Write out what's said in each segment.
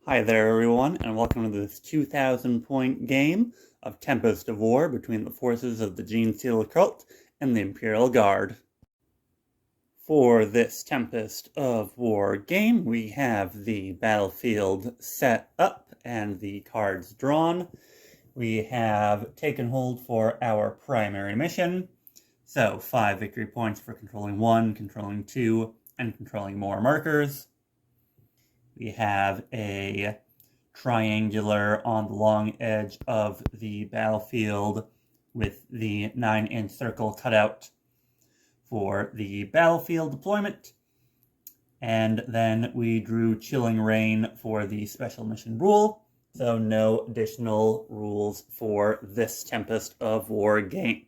Hi there everyone, and welcome to this 2,000 point game of Tempest of War between the forces of the Genestealer cult and the Imperial Guard. For this Tempest of War game, we have the battlefield set up and the cards drawn. We have taken hold for our primary mission, so 5 victory points for controlling 1, controlling 2, and controlling more markers. We have a triangular on the long edge of the battlefield with the 9-inch circle cut out for the battlefield deployment. And then we drew Chilling Rain for the special mission rule, so no additional rules for this Tempest of War game.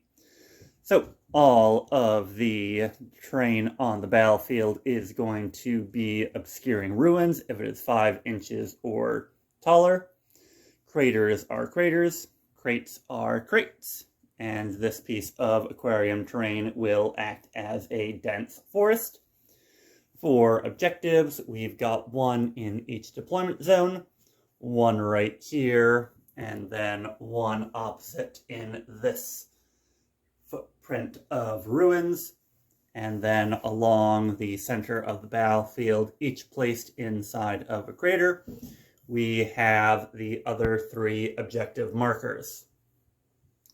So all of the terrain on the battlefield is going to be obscuring ruins if it is 5 inches or taller. Craters are craters, crates are crates, and this piece of aquarium terrain will act as a dense forest. For objectives, we've got 1 in each deployment zone, 1 right here, and then 1 opposite in this footprint of ruins, and then along the center of the battlefield, each placed inside of a crater, we have the other 3 objective markers.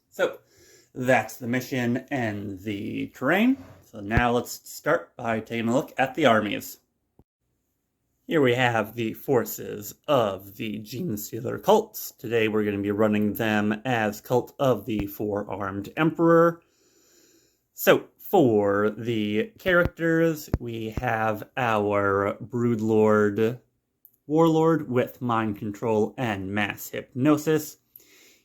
So that's the mission and the terrain. So now let's start by taking a look at the armies. Here we have the forces of the Genestealer cults. Today we're going to be running them as Cult of the Four-Armed Emperor. So, for the characters, we have our Broodlord Warlord with Mind Control and Mass Hypnosis.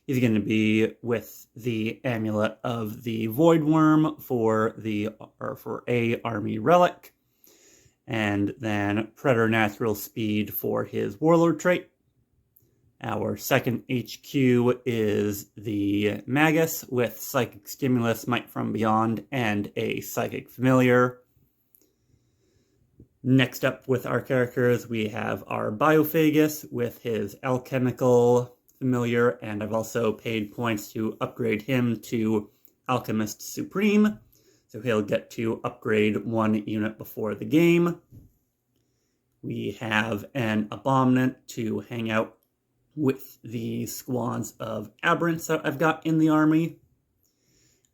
He's going to be with the Amulet of the Voidworm for a Army Relic, and then Preternatural Speed for his Warlord trait. Our second HQ is the Magus with Psychic Stimulus, Might from Beyond, and a Psychic Familiar. Next up with our characters, we have our Biophagus with his Alchemical Familiar, and I've also paid points to upgrade him to Alchemist Supreme, so he'll get to upgrade 1 unit before the game. We have an Abominant to hang out with the squads of aberrants that I've got in the army.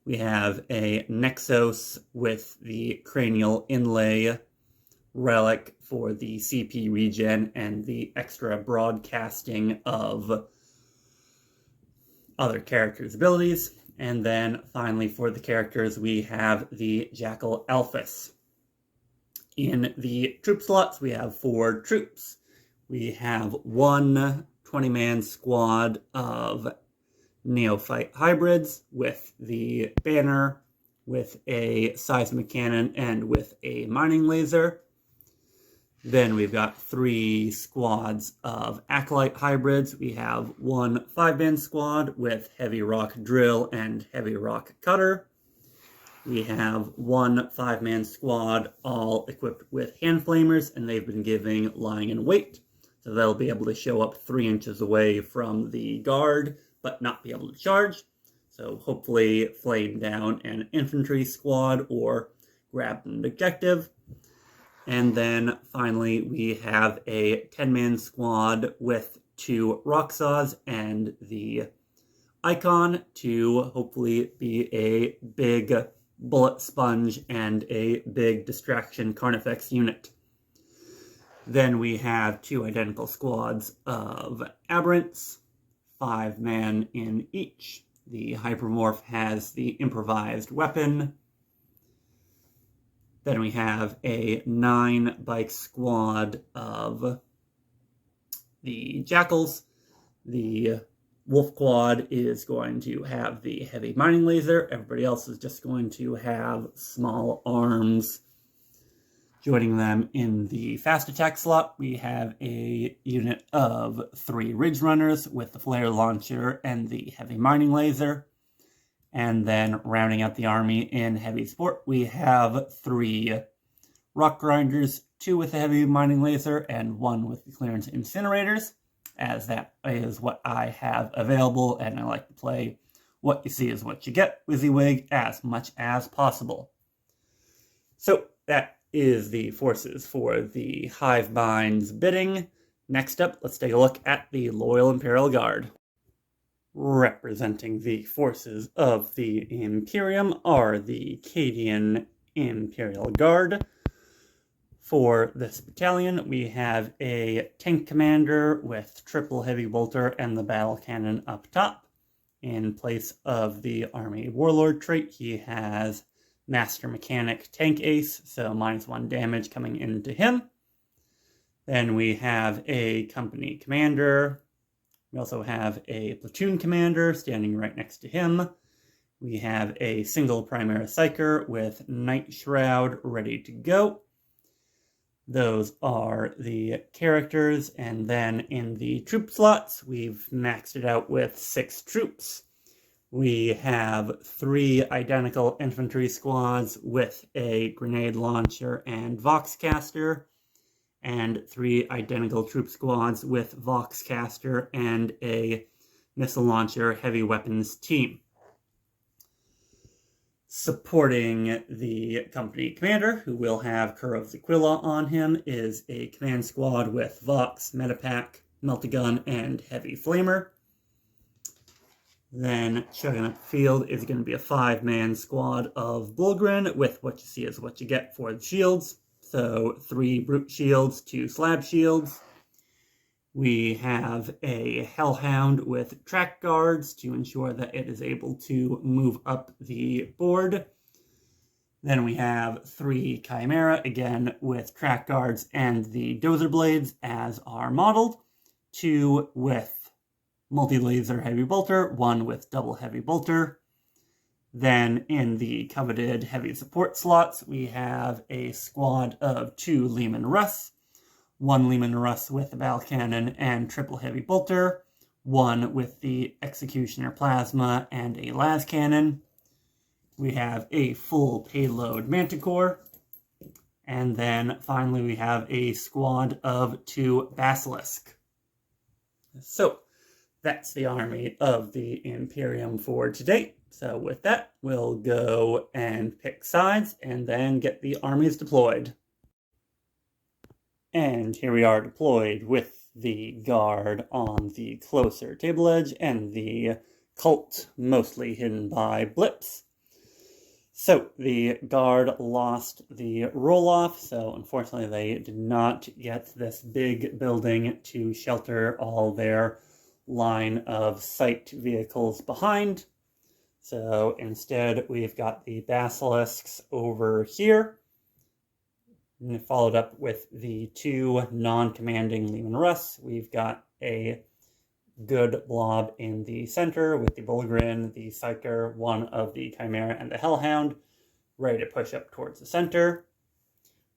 We have a Nexos with the Cranial Inlay Relic for the CP regen and the extra broadcasting of other characters' abilities. And then finally for the characters, we have the Jackal Alphys. In the troop slots, we have 4 troops. We have 1 20-man squad of Neophyte hybrids with the banner, with a seismic cannon, and with a mining laser. Then we've got 3 squads of Acolyte hybrids. We have 1 5-man squad with Heavy Rock Drill and Heavy Rock Cutter. We have 1 5-man squad, all equipped with Hand Flamers, and they've been giving Lying in Wait. So they'll be able to show up 3 inches away from the guard, but not be able to charge. So hopefully flame down an infantry squad or grab an objective. And then finally we have a 10-man squad with 2 rock saws and the icon to hopefully be a big bullet sponge and a big distraction Carnifex unit. Then we have 2 identical squads of aberrants, 5-man in each. The Hypermorph has the improvised weapon. Then we have a 9-bike squad of the Jackals. The Wolf Quad is going to have the heavy mining laser. Everybody else is just going to have small arms. Joining them in the fast attack slot, we have a unit of 3 Ridge Runners with the flare launcher and the heavy mining laser. And then rounding out the army in heavy support, we have 3 rock grinders, 2 with the heavy mining laser, and 1 with the clearance incinerators, as that is what I have available, and I like to play what you see is what you get WYSIWYG as much as possible. So that is the forces for the Hivebind's bidding. Next up, let's take a look at the Loyal Imperial Guard. Representing the forces of the Imperium are the Cadian Imperial Guard. For this battalion, we have a tank commander with triple heavy bolter and the battle cannon up top. In place of the Army Warlord trait, he has Master Mechanic Tank Ace, so -1 damage coming into him. Then we have a company commander. We also have a platoon commander standing right next to him. We have a single Primera Psyker with Night Shroud ready to go. Those are the characters, and then in the troop slots, we've maxed it out with 6 troops. We have 3 identical infantry squads with a grenade launcher and Voxcaster, and 3 identical troop squads with Voxcaster and a missile launcher heavy weapons team. Supporting the company commander, who will have Cur of Aquila on him, is a command squad with Vox, Metapack, Meltagun, and Heavy Flamer. Then chugging up the field is going to be a 5-man squad of Bullgren with what you see is what you get for the shields. So 3 brute shields, 2 slab shields. We have a Hellhound with track guards to ensure that it is able to move up the board. Then we have 3 Chimera, again with track guards and the dozer blades as are modeled. 2 with multi-laser heavy bolter, 1 with double heavy bolter. Then in the coveted heavy support slots, we have a squad of 2 Leman Russ. 1 Leman Russ with the battle cannon and triple heavy bolter, 1 with the executioner plasma and a las cannon. We have a full payload manticore, and then finally we have a squad of 2 basilisk. So that's the army of the Imperium for today. So with that, we'll go and pick sides and then get the armies deployed. And here we are deployed with the guard on the closer table edge and the cult mostly hidden by blips. So the guard lost the roll-off, so unfortunately they did not get this big building to shelter all their line of sight vehicles behind. So instead we've got the basilisks over here, and followed up with the 2 non-commanding Leman Russ. We've got a good blob in the center with the Bullgren, the Psyker, 1 of the Chimera, and the Hellhound, ready to push up towards the center.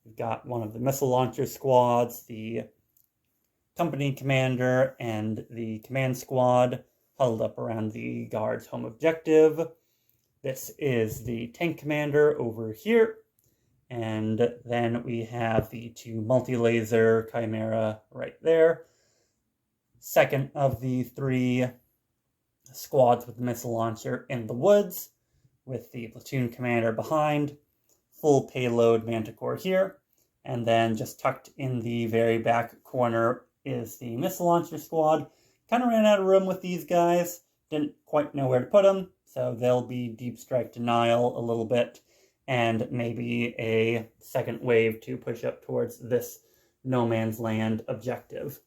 We've got 1 of the missile launcher squads, the company commander, and the command squad huddled up around the guard's home objective. This is the tank commander over here. And then we have the 2 multi-laser Chimera right there. Second of the 3 squads with the missile launcher in the woods, with the platoon commander behind. Full payload manticore here. And then just tucked in the very back corner is the missile launcher squad. Kind of ran out of room with these guys. Didn't quite know where to put them. So they'll be deep strike denial a little bit. And maybe a second wave to push up towards this no man's land objective.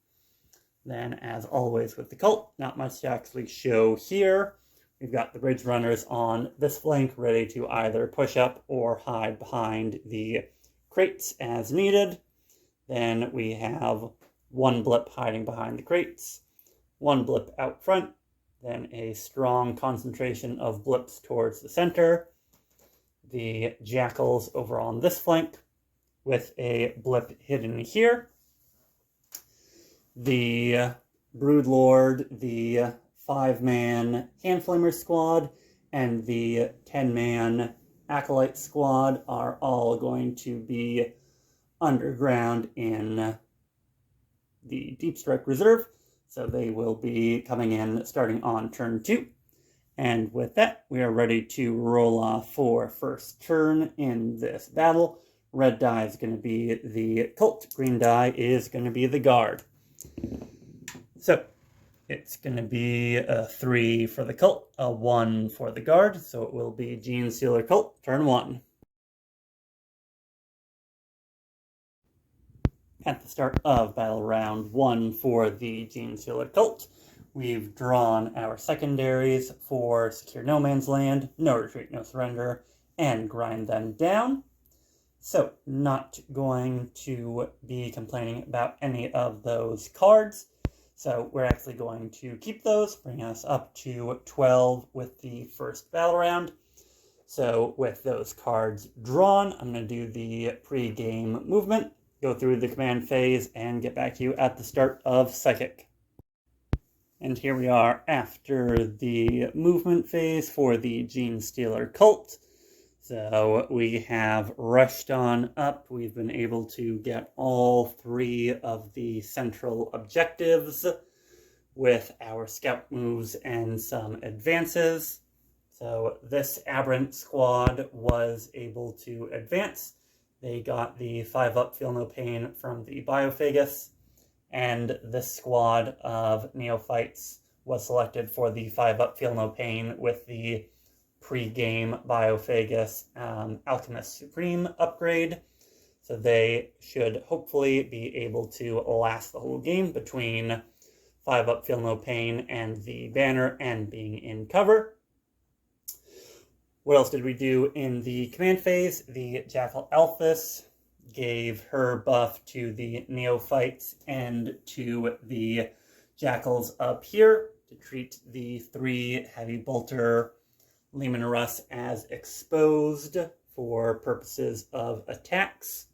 Then, as always with the cult, not much to actually show here. We've got the bridge runners on this flank ready to either push up or hide behind the crates as needed. Then we have 1 blip hiding behind the crates, 1 blip out front, then a strong concentration of blips towards the center. The jackals over on this flank with a blip hidden here. The Broodlord, the 5-man Handflamer squad, and the 10-man Acolyte squad are all going to be underground in the Deep Strike Reserve, so they will be coming in starting on turn 2. And with that, we are ready to roll off for first turn in this battle. Red die is going to be the Cult, green die is going to be the Guard. So, it's going to be a 3 for the Cult, a 1 for the Guard, so it will be Genestealer Cult, turn 1. At the start of battle round 1 for the Genestealer Cult, we've drawn our secondaries for Secure No Man's Land, No Retreat, No Surrender, and Grind Them Down. So, not going to be complaining about any of those cards. So, we're actually going to keep those, bring us up to 12 with the first battle round. So, with those cards drawn, I'm going to do the pre-game movement, go through the command phase, and get back to you at the start of Psychic. And here we are after the movement phase for the Genestealer Cult. So we have rushed on up. We've been able to get all 3 of the central objectives with our scout moves and some advances. So this Aberrant squad was able to advance. They got the 5-up Feel No Pain from the Biophagus. And this squad of Neophytes was selected for the 5-up Feel No Pain with the pre-game Biophagus Alchemist Supreme upgrade. So they should hopefully be able to last the whole game between 5-up Feel No Pain and the banner and being in cover. What else did we do in the command phase? The Jackal Alphys gave her buff to the Neophytes and to the Jackals up here to treat the 3 Heavy Bolter Leman Russ as exposed for purposes of attacks.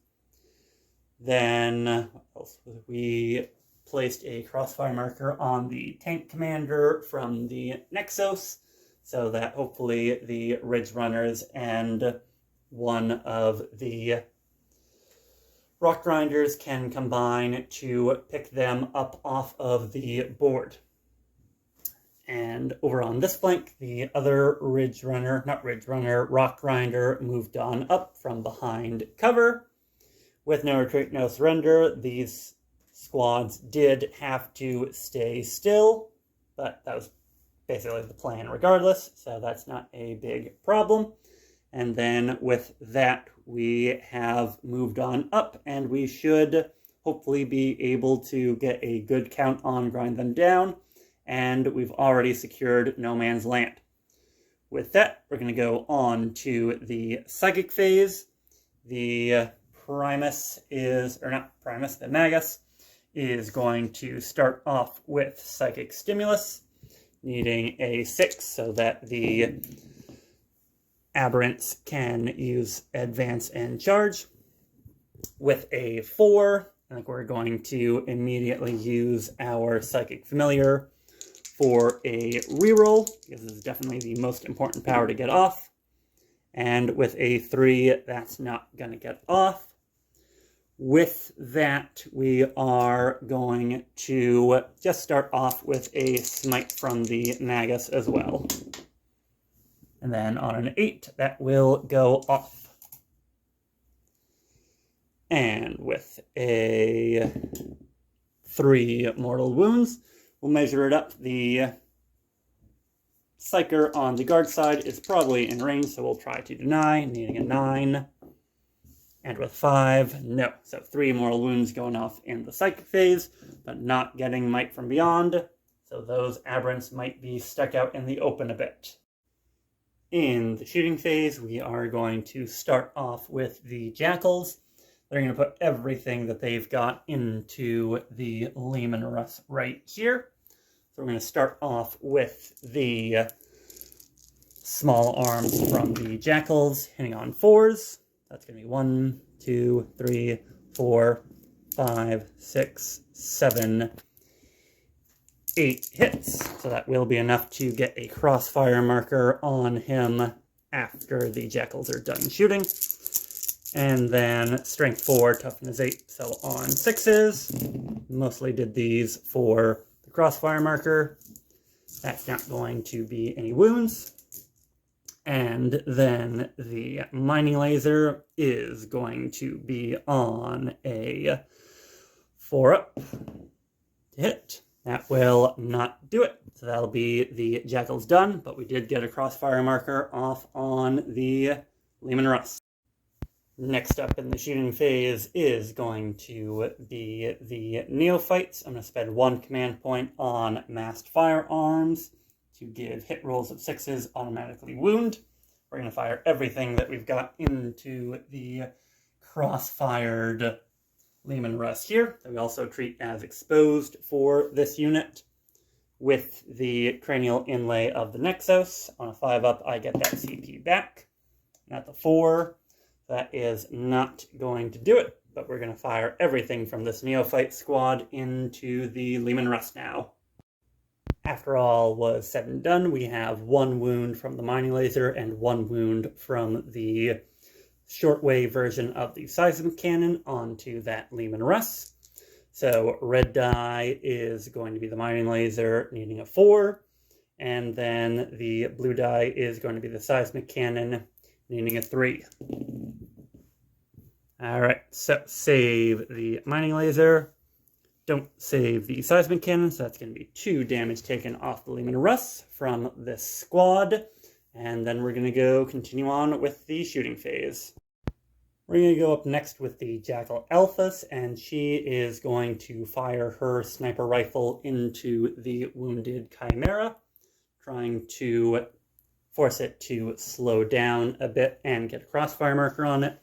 Then, what else? We placed a crossfire marker on the tank commander from the Nexos, so that hopefully the Ridge Runners and one of the Rock Grinders can combine to pick them up off of the board. And over on this flank, the other Rock Grinder moved on up from behind cover. With No Retreat, No Surrender, these squads did have to stay still, but that was basically the plan regardless, so that's not a big problem. And then with that, we have moved on up, and we should hopefully be able to get a good count on Grind Them Down, and we've already secured No Man's Land. With that, we're going to go on to the Psychic phase. The the Magus is going to start off with Psychic Stimulus, needing a 6 so that the Aberrants can use Advance and Charge. With a 4, I think we're going to immediately use our Psychic Familiar for a reroll, because this is definitely the most important power to get off. And with a 3, that's not going to get off. With that, we are going to just start off with a Smite from the Magus as well. And then on an 8, that will go off. And with a 3 mortal wounds, we'll measure it up. The Psyker on the guard side is probably in range, so we'll try to deny, needing a 9. And with 5, no. So 3 mortal wounds going off in the Psychic phase, but not getting Might from Beyond. So those Aberrants might be stuck out in the open a bit. In the shooting phase, we are going to start off with the Jackals. They're going to put everything that they've got into the Leman Russ right here. So we're going to start off with the small arms from the Jackals, hitting on 4s. That's going to be 1, 2, 3, 4, 5, 6, 7, 8 hits. So that will be enough to get a crossfire marker on him after the Jackals are done shooting. And then strength 4, toughness 8. So on 6s, mostly did these for the crossfire marker. That's not going to be any wounds. And then the mining laser is going to be on a 4-up to hit. That will not do it. So that'll be the Jackal's done, but we did get a crossfire marker off on the Leman Russ. Next up in the shooting phase is going to be the Neophytes. I'm going to spend 1 command point on massed firearms to give hit rolls of 6s automatically wound. We're going to fire everything that we've got into the crossfired Leman Russ here, that we also treat as exposed for this unit. With the cranial inlay of the Nexus, on a 5-up, I get that CP back. And at the 4, that is not going to do it, but we're going to fire everything from this Neophyte squad into the Leman Russ now. After all was said and done, we have 1 wound from the mining laser and 1 wound from the shortwave version of the seismic cannon onto that Leman Russ. So red die is going to be the mining laser, needing a 4, and then the blue die is going to be the seismic cannon, needing a 3. Alright, so save the mining laser. Don't save the seismic cannon, so that's going to be 2 damage taken off the Leman Russ from this squad. And then we're going to continue on with the shooting phase. We're going to go up next with the Jackal Alphas, and she is going to fire her sniper rifle into the wounded Chimera, trying to force it to slow down a bit and get a crossfire marker on it.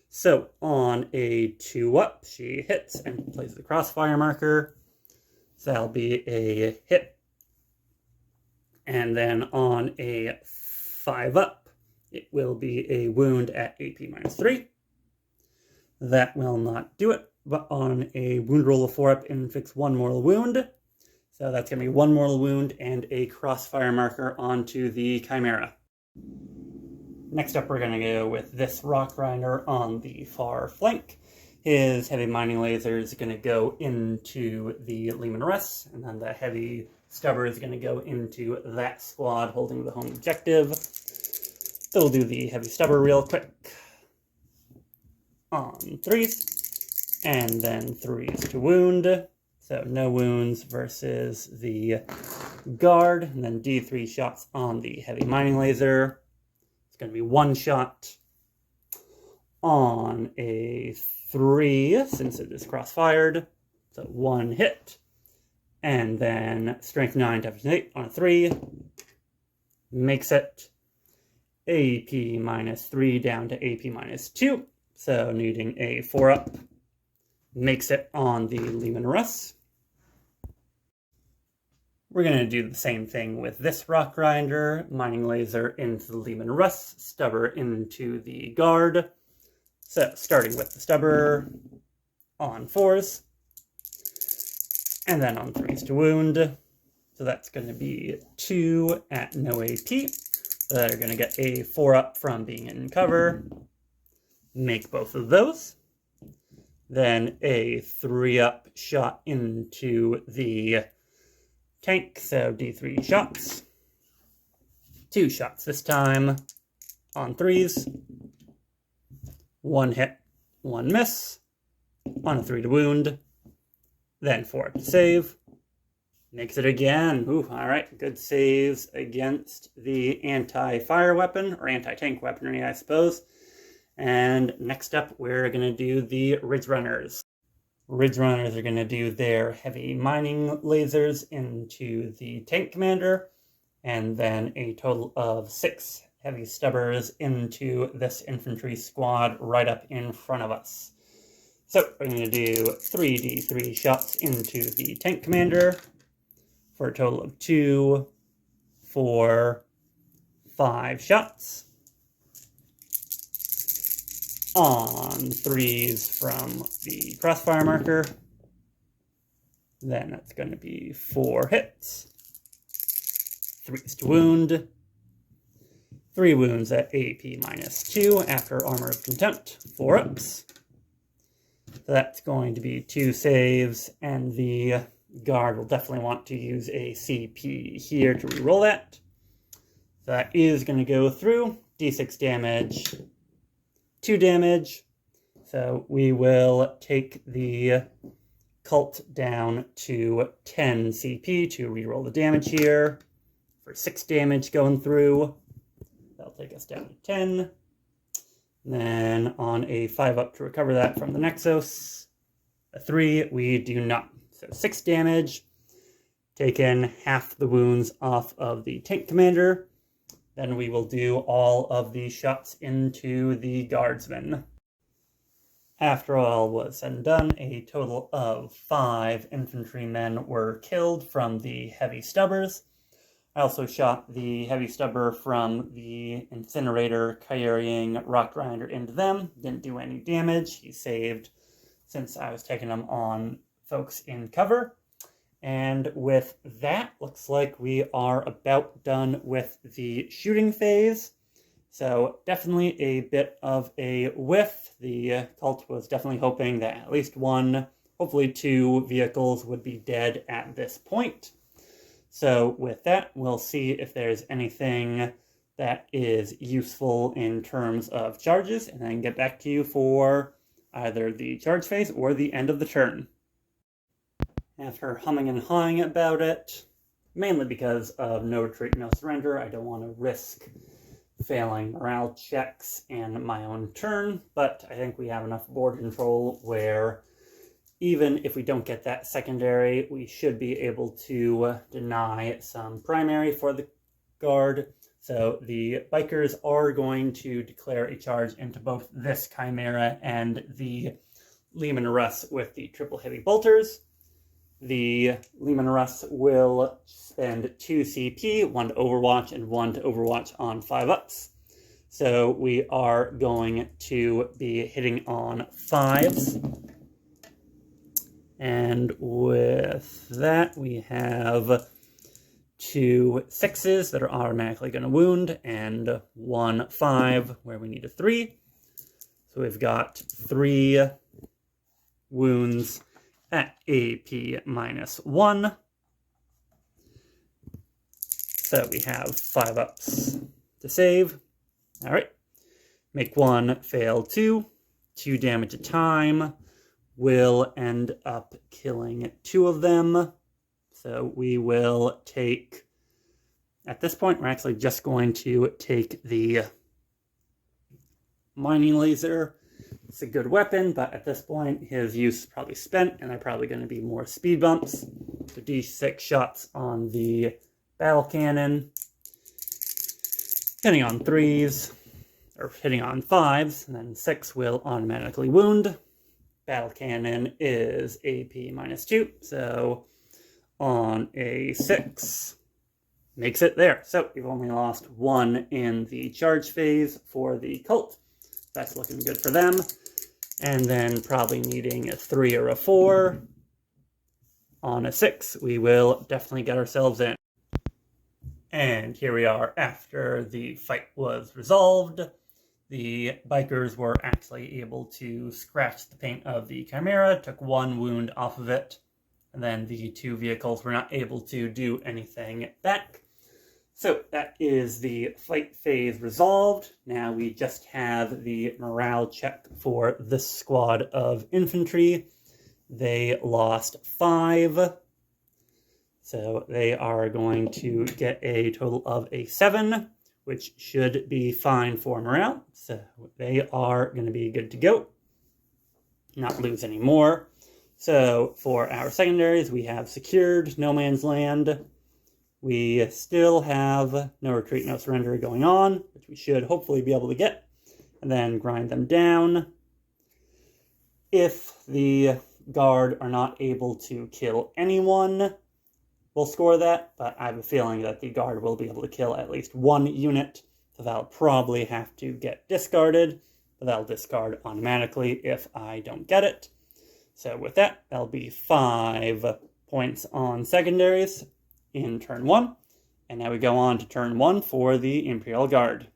So on a 2-up, she hits and places the crossfire marker. So that'll be a hit. And then on a 5-up, it will be a wound at AP-3. That will not do it. But on a wound roll of 4-up, inflicts 1 mortal wound. So that's going to be 1 mortal wound and a crossfire marker onto the Chimera. Next up, we're going to go with this Rock Grinder on the far flank. His heavy mining laser is going to go into the Leman Russ, and then the heavy stubber is going to go into that squad holding the home objective. So we'll do the heavy stubber real quick. On 3s, and then 3s to wound. So no wounds versus the guard, and then D3 shots on the heavy mining laser. It's going to be 1 shot on a 3, since it is cross-fired. So 1 hit. And then strength 9, toughness 8 on a 3. Makes it AP-3 down to AP-2. So needing a 4-up. Makes it on the Leman Russ. We're going to do the same thing with this Rock Grinder. Mining laser into the Leman Russ. Stubber into the guard. So starting with the stubber on 4s. And then on 3s to wound. So that's going to be 2 at no AP. That are going to get a 4-up from being in cover. Make both of those. Then a 3-up shot into the tank, so D3 shots. 2 shots this time on 3s. 1 hit, 1 miss. On a 3 to wound. Then 4 to save. Makes it again. Ooh, alright, good saves against the anti-fire weapon, or anti-tank weaponry, I suppose. And next up, we're going to do the Ridge Runners. Ridge Runners are going to do their heavy mining lasers into the tank commander, and then a total of 6 heavy stubbers into this infantry squad right up in front of us. So we're going to do 3d3 shots into the tank commander for a total of 2, 4, 5 shots. On 3s from the crossfire marker. Then that's going to be 4 hits. 3s to wound. 3 wounds at AP -2 after Armor of Contempt, 4 ups. So that's going to be 2 saves, and the guard will definitely want to use a CP here to reroll that. So that is going to go through, d6 damage, 2 damage. So we will take the cult down to 10 CP to reroll the damage here for 6 damage going through. That'll take us down to 10. And then on a 5-up to recover that from the Nexus, a 3, we do not. So 6 damage, taking half the wounds off of the tank commander. Then we will do all of the shots into the guardsmen. After all was said and done, a total of 5 infantrymen were killed from the heavy stubbers. I also shot the heavy stubber from the incinerator, carrying rock grinder into them. Didn't do any damage. He saved since I was taking him on folks in cover. And with that, looks like we are about done with the shooting phase. So definitely a bit of a whiff. The cult was definitely hoping that at least 1, hopefully 2 vehicles would be dead at this point. So with that, we'll see if there's anything that is useful in terms of charges, and then get back to you for either the charge phase or the end of the turn. After humming and hawing about it, mainly because of no retreat, no surrender, I don't want to risk failing morale checks in my own turn, but I think we have enough board control where even if we don't get that secondary, we should be able to deny some primary for the guard. So the bikers are going to declare a charge into both this Chimera and the Leman Russ with the triple heavy bolters. The Leman Russ will spend 2 CP, 1 to Overwatch and 1 to Overwatch on 5-ups. So we are going to be hitting on 5s. And with that, we have 2 6s that are automatically going to wound, and 1 5 where we need a 3. So we've got 3 wounds at AP -1. So we have 5 ups to save. All right. Make 1, fail 2. 2 damage a time. Will end up killing 2 of them. So we will take, at this point, we're actually just going to take the mining laser. It's a good weapon, but at this point, his use is probably spent, and they're probably going to be more speed bumps. So D6 shots on the battle cannon. Hitting on 3s, or hitting on 5s, and then 6 will automatically wound. Battle cannon is AP -2, so on a 6, makes it there. So we've only lost 1 in the charge phase for the cult. That's looking good for them. And then probably needing a 3 or a 4. On a 6, we will definitely get ourselves in. And here we are after the fight was resolved. The bikers were actually able to scratch the paint of the Chimera, took 1 wound off of it, and then the 2 vehicles were not able to do anything back. So that is the fight phase resolved. Now we just have the morale check for this squad of infantry. They lost 5. So they are going to get a total of a 7. Which should be fine for morale. So they are going to be good to go. Not lose any more. So for our secondaries, we have secured no man's land. We still have no retreat, no surrender going on, which we should hopefully be able to get. And then grind them down. If the guard are not able to kill anyone, we'll score that, but I have a feeling that the guard will be able to kill at least 1 unit, so that'll probably have to get discarded, but that'll discard automatically if I don't get it. So with that, that'll be 5 points on secondaries in turn 1, and now we go on to turn 1 for the Imperial Guard.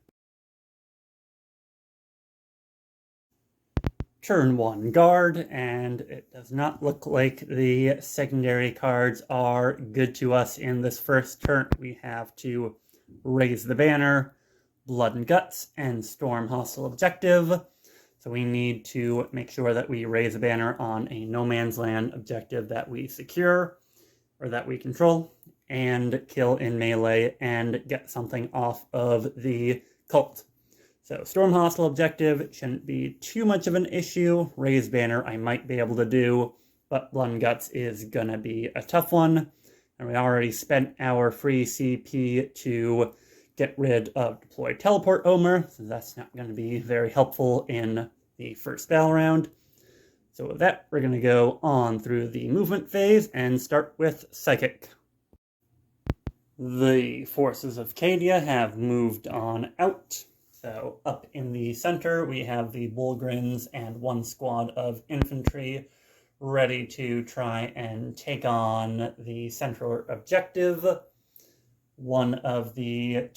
turn 1 guard, and it does not look like the secondary cards are good to us in this first turn. We have to raise the banner, blood and guts, and storm hostile objective. So we need to make sure that we raise a banner on a no man's land objective that we secure or that we control, and kill in melee and get something off of the cult. So storm hostile objective shouldn't be too much of an issue. Raise banner I might be able to do, but blood and guts is gonna be a tough one. And we already spent our free CP to get rid of deployed teleport Omer, so that's not going to be very helpful in the first battle round. So with that, we're going to go on through the movement phase and start with Psychic. The forces of Cadia have moved on out. So up in the center, we have the Bullgrins and one squad of infantry ready to try and take on the central objective. One of the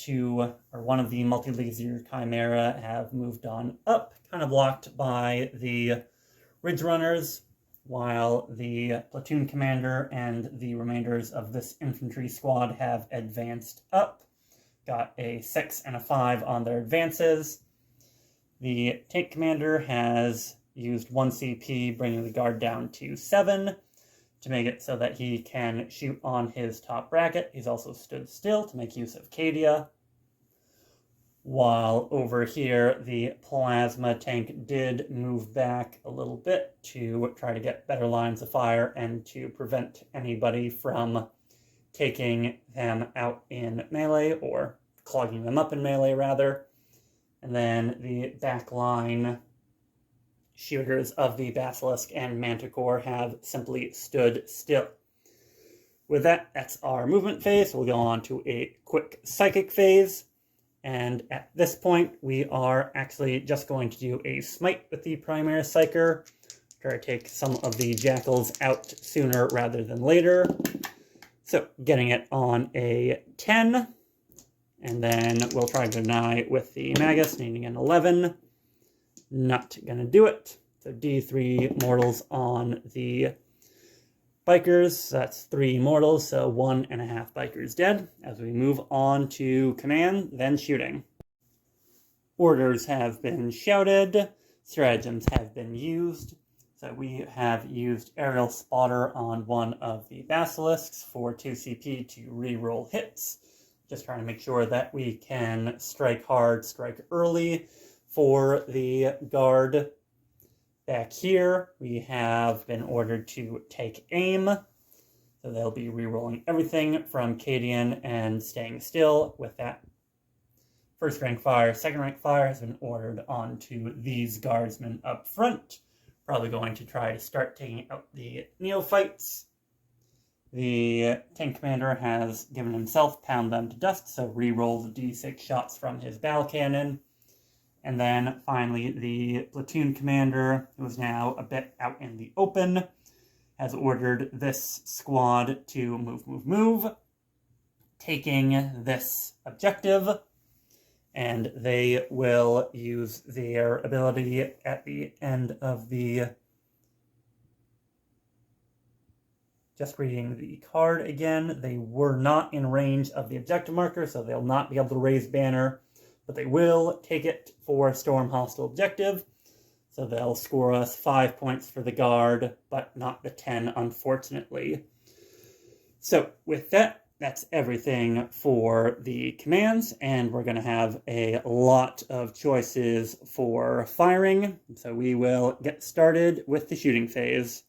multi-laser Chimera have moved on up, kind of blocked by the Ridge Runners, while the platoon commander and the remainders of this infantry squad have advanced up. Got a 6 and a 5 on their advances. The tank commander has used 1 CP, bringing the guard down to 7. To make it so that he can shoot on his top bracket. He's also stood still to make use of Cadia. While over here, the plasma tank did move back a little bit to try to get better lines of fire and to prevent anybody from taking them out in melee, or clogging them up in melee, rather. And then the back line shooters of the Basilisk and Manticore have simply stood still. With that, that's our movement phase. We'll go on to a quick Psychic phase. And at this point, we are actually just going to do a smite with the Primaris Psyker. Try to take some of the Jackals out sooner rather than later. So, getting it on a 10. And then we'll try to deny with the Magus, needing an 11. Not gonna do it. So D3 mortals on the bikers. That's 3 mortals, so 1.5 bikers dead. As we move on to command, then shooting. Orders have been shouted. Stratagems have been used. So we have used Aerial Spotter on one of the Basilisks for 2 CP to reroll hits. Just trying to make sure that we can strike hard, strike early. For the guard back here, we have been ordered to take aim. So they'll be re-rolling everything from Cadian and staying still with that. First rank fire, second rank fire has been ordered onto these guardsmen up front. Probably going to try to start taking out the neophytes. The tank commander has given himself pound them to dust, so re-roll the D6 shots from his battle cannon. And then finally, the platoon commander, who is now a bit out in the open, has ordered this squad to move, taking this objective. And they will use their ability at the end of the... Just reading the card again, they were not in range of the objective marker, so they'll not be able to raise banner. But they will take it for Storm Hostile Objective. So they'll score us 5 points for the guard, but not the 10, unfortunately. So with that, that's everything for the commands, and we're going to have a lot of choices for firing. So we will get started with the shooting phase.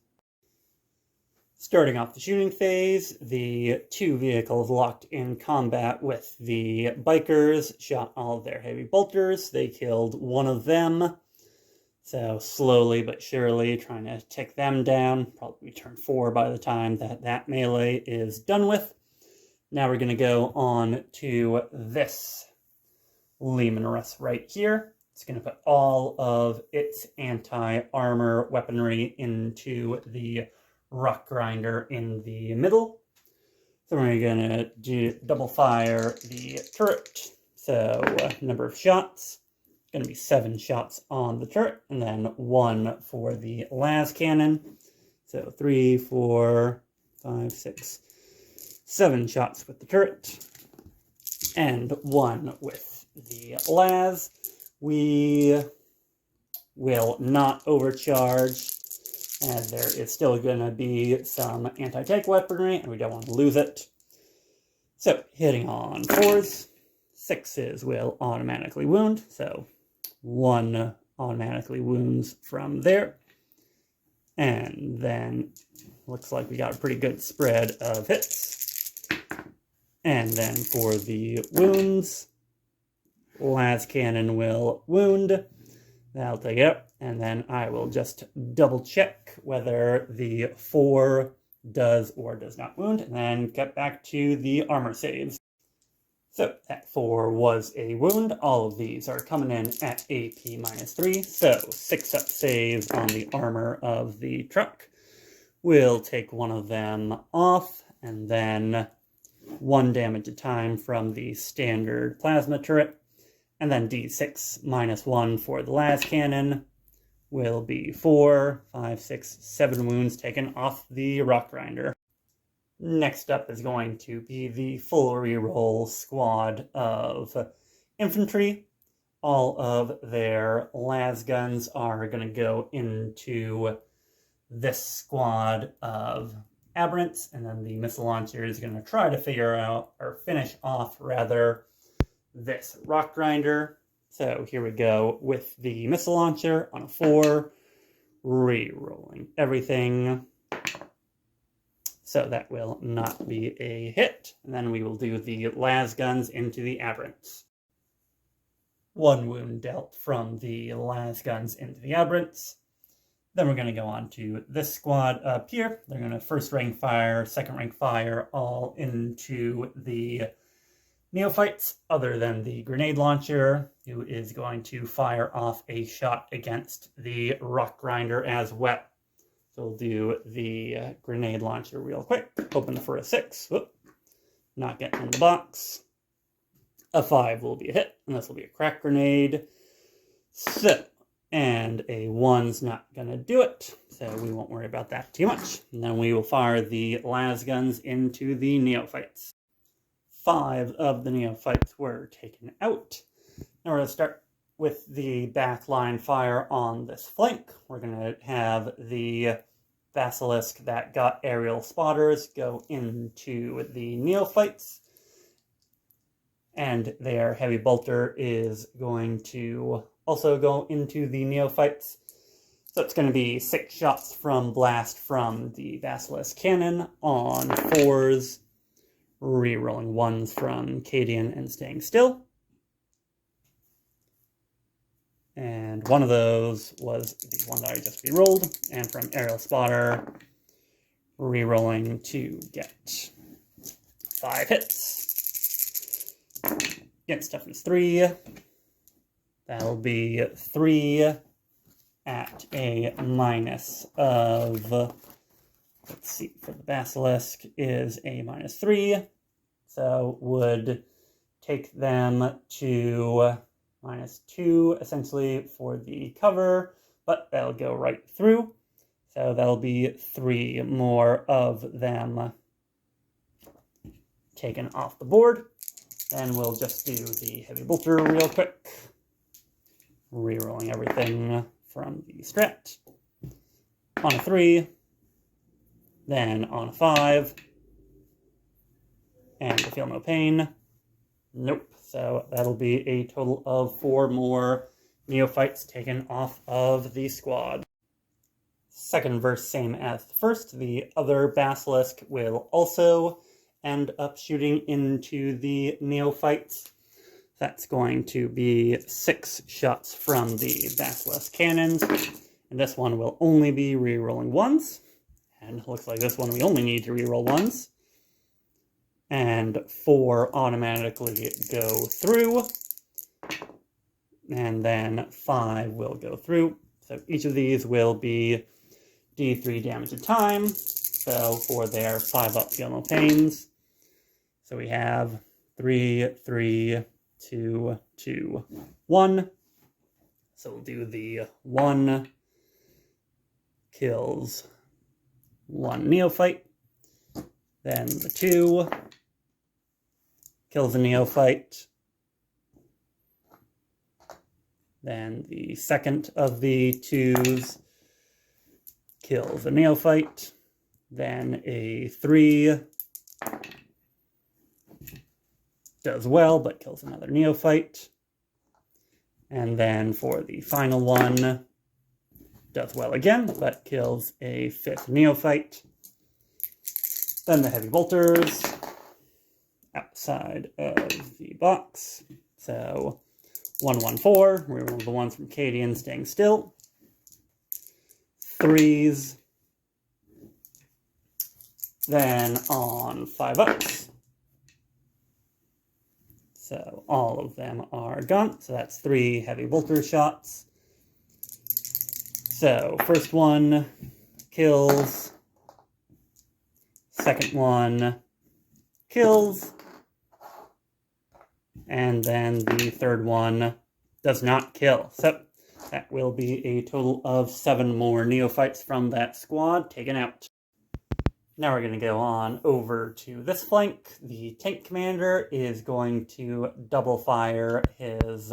Starting off the shooting phase, the 2 vehicles locked in combat with the bikers shot all of their heavy bolters. They killed one of them. So slowly but surely trying to tick them down. Probably turn 4 by the time that melee is done with. Now we're going to go on to this Lemanrus right here. It's going to put all of its anti-armor weaponry into the rock grinder in the middle. So we're going to do double fire the turret. So number of shots, going to be 7 shots on the turret, and then 1 for the las cannon. So 3, 4, 5, 6, 7 shots with the turret, and 1 with the las. We will not overcharge, as there is still going to be some anti-tank weaponry, and we don't want to lose it. So, hitting on 4s, 6s will automatically wound, so 1 automatically wounds from there. And then, looks like we got a pretty good spread of hits. And then for the wounds, las cannon will wound. That'll take it up. And then I will just double check whether the 4 does or does not wound, and then get back to the armor saves. So that 4 was a wound. All of these are coming in at AP -3, so 6 up saves on the armor of the truck. We'll take one of them off, and then 1 damage a time from the standard plasma turret, and then D6 -1 for the las cannon will be 4, 5, 6, 7 wounds taken off the rock grinder. Next up is going to be the full reroll squad of infantry. All of their las guns are going to go into this squad of aberrants, and then the missile launcher is going to try to figure out, or finish off rather, this rock grinder. So here we go with the missile launcher on a 4, re-rolling everything. So that will not be a hit. And then we will do the las guns into the aberrants. 1 wound dealt from the las guns into the aberrants. Then we're going to go on to this squad up here. They're going to first rank fire, second rank fire, all into the neophytes, other than the grenade launcher, who is going to fire off a shot against the rock grinder as well. So we'll do the grenade launcher real quick. Hoping for a 6. Whoop. Not getting in the box. A 5 will be a hit, and this will be a crack grenade. So, and a 1's not going to do it, so we won't worry about that too much. And then we will fire the las guns into the neophytes. 5 of the neophytes were taken out. Now we're going to start with the backline fire on this flank. We're going to have the basilisk that got aerial spotters go into the neophytes, and their heavy bolter is going to also go into the neophytes. So it's going to be 6 shots from blast from the basilisk cannon on 4s, re-rolling 1s from Cadian and staying still. And one of those was the one that I just re-rolled, and from aerial spotter, re-rolling to get 5 hits. Against toughness 3, that'll be 3 at a minus of, let's see, for the basilisk is a -3, so would take them to -2, essentially, for the cover, but that'll go right through. So that'll be 3 more of them taken off the board. Then we'll just do the heavy bolter real quick. Rerolling everything from the strat. On a 3, then on a 5, and I feel no pain. Nope. So that'll be a total of 4 more neophytes taken off of the squad. Second verse, same as the first. The other basilisk will also end up shooting into the neophytes. That's going to be 6 shots from the basilisk cannons. And this one will only be re-rolling 1s. And it looks like this one we only need to re-roll 1s. And 4 automatically go through. And then 5 will go through. So each of these will be D3 damage a time. So for their 5 up, feel no pains. So we have 3, 3, 2, 2, 1. So we'll do the 1 kills 1 neophyte, then the 2 kills a neophyte, then the second of the 2s kills a neophyte, then a 3 does well but kills another neophyte, and then for the final one does well again but kills a 5th neophyte. Then the heavy bolters outside of the box. So 114, we roll the ones from Cadian staying still. 3s. Then on 5-ups. So all of them are gone. So that's 3 heavy bolter shots. So first one kills. Second one kills. And then the third one does not kill. So that will be a total of 7 more neophytes from that squad taken out. Now we're going to go on over to this flank. The tank commander is going to double fire his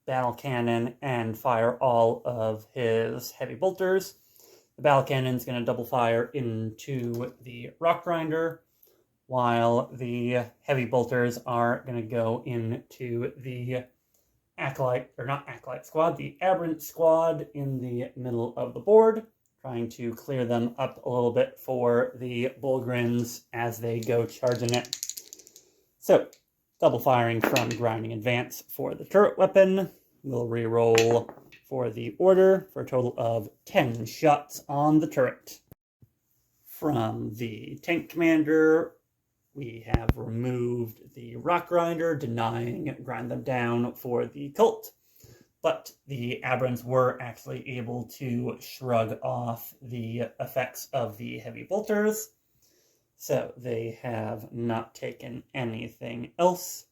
battle cannon and fire all of his heavy bolters. The battle cannon is going to double fire into the rock grinder, while the heavy bolters are going to go into the acolyte, or not acolyte squad, the aberrant squad in the middle of the board, trying to clear them up a little bit for the Bullgrins as they go charging it. So, double firing from grinding advance for the turret weapon. We'll re-roll for the order for a total of 10 shots on the turret. From the tank commander, we have removed the rock grinder, denying grind them down for the cult. But the Aberrants were actually able to shrug off the effects of the heavy bolters. So they have not taken anything else.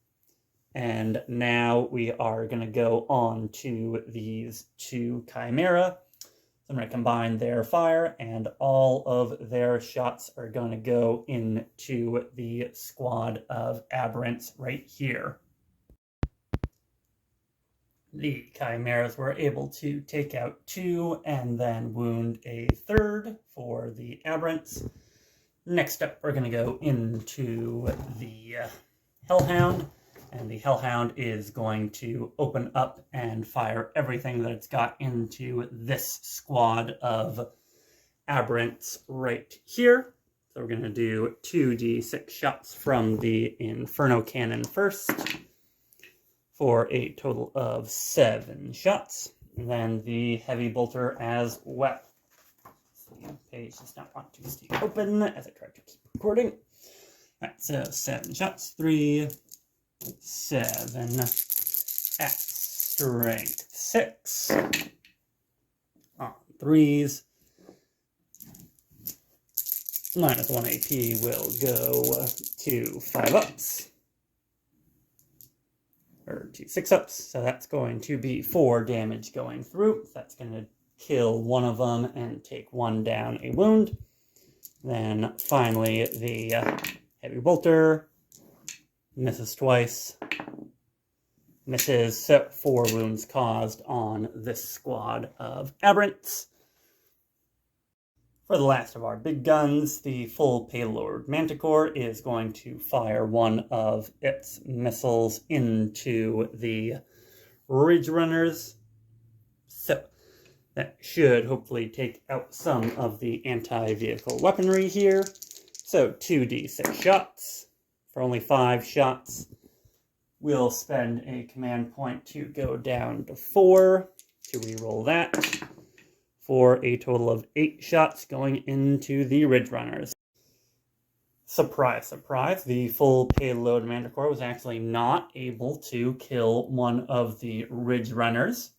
And now we are going to go on to these 2 Chimera. So I'm going to combine their fire, and all of their shots are going to go into the squad of Aberrants right here. The Chimeras were able to take out 2 and then wound a 3rd for the Aberrants. Next up, we're going to go into the Hellhound. And the Hellhound is going to open up and fire everything that it's got into this squad of Aberrants right here. So we're going to do 2d6 shots from the Inferno Cannon first, for a total of 7 shots. And then the heavy bolter as well. So the page does not want to stay open as I try to keep recording. Alright, so 7 shots. 3, 7, at strength 6. On 3s. Minus 1 AP will go to 5-ups. Or 2 6-ups, so that's going to be 4 damage going through. So that's going to kill one of them and take 1 down a wound. Then finally the heavy bolter misses twice. Misses, so 4 wounds caused on this squad of Aberrants. For the last of our big guns, the full payload Manticore is going to fire one of its missiles into the Ridge Runners. So that should hopefully take out some of the anti-vehicle weaponry here. So 2d6 shots. For only 5 shots, we'll spend a command point to go down to 4 to reroll that, for a total of 8 shots going into the Ridge Runners. Surprise, surprise, the full payload Manticore was actually not able to kill one of the Ridge Runners.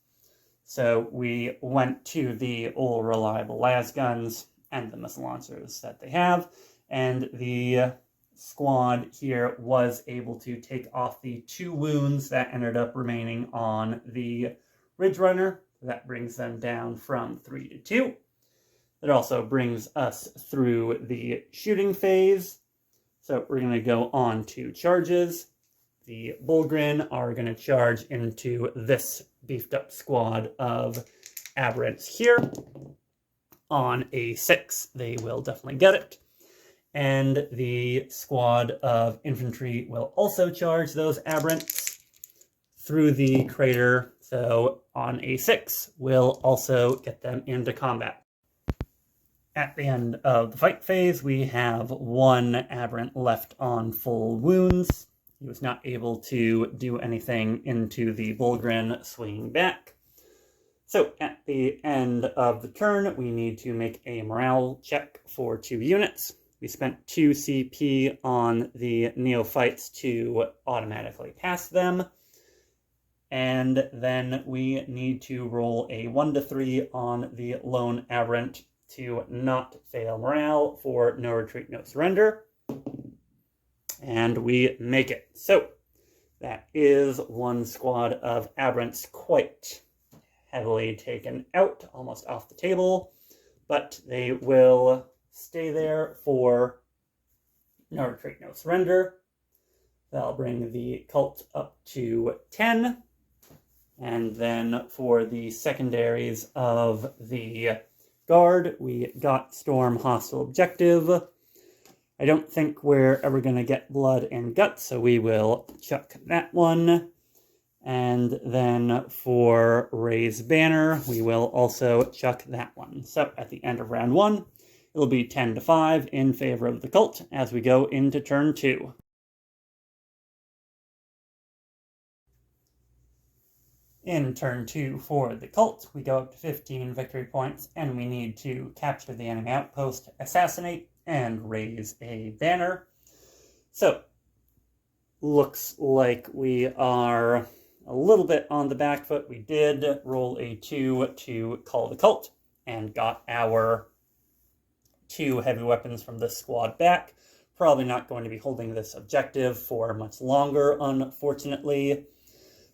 So we went to the old reliable las guns and the missile launchers that they have, and the squad here was able to take off the 2 wounds that ended up remaining on the Ridge Runner. That brings them down from 3 to 2. It also brings us through the shooting phase. So we're going to go on to charges. The Bullgrin are going to charge into this beefed up squad of aberrants here. On a 6, they will definitely get it. And the squad of infantry will also charge those aberrants through the crater. So on a 6, we'll also get them into combat. At the end of the fight phase, we have one aberrant left on full wounds. He was not able to do anything into the Bullgrin swinging back. So at the end of the turn, we need to make a morale check for 2 units. We spent 2 CP on the neophytes to automatically pass them. And then we need to roll a 1 to 3 on the lone aberrant to not fail morale for no retreat, no surrender. And we make it. So that is one squad of aberrants quite heavily taken out, almost off the table, but they will stay there for no retreat, no surrender. That'll bring the cult up to 10. And then for the secondaries of the guard, we got Storm Hostile Objective. I don't think we're ever going to get Blood and Guts, so we will chuck that one. And then for Raise Banner, we will also chuck that one. So at the end of round 1, it'll be 10 to 5 in favor of the cult as we go into turn 2. In turn 2 for the cult, we go up to 15 victory points, and we need to capture the enemy outpost, assassinate, and raise a banner. So, looks like we are a little bit on the back foot. We did roll a 2 to call the cult, and got our 2 heavy weapons from this squad back. Probably not going to be holding this objective for much longer, unfortunately.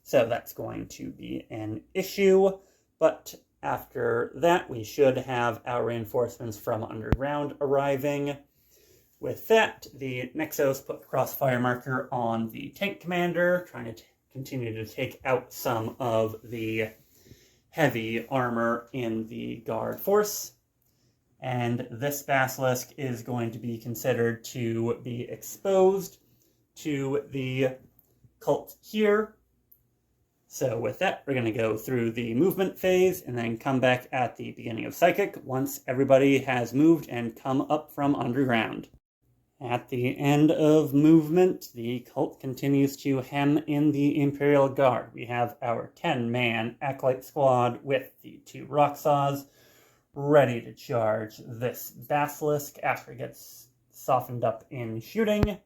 So that's going to be an issue, but after that we should have our reinforcements from underground arriving. With that, the Nexos put the crossfire marker on the tank commander, trying to continue to take out some of the heavy armor in the guard force. And this basilisk is going to be considered to be exposed to the cult here. So with that, we're going to go through the movement phase and then come back at the beginning of Psychic once everybody has moved and come up from underground. At the end of movement, the cult continues to hem in the Imperial Guard. We have our 10-man Acolyte squad with the 2 rock saws ready to charge this basilisk after it gets softened up in shooting.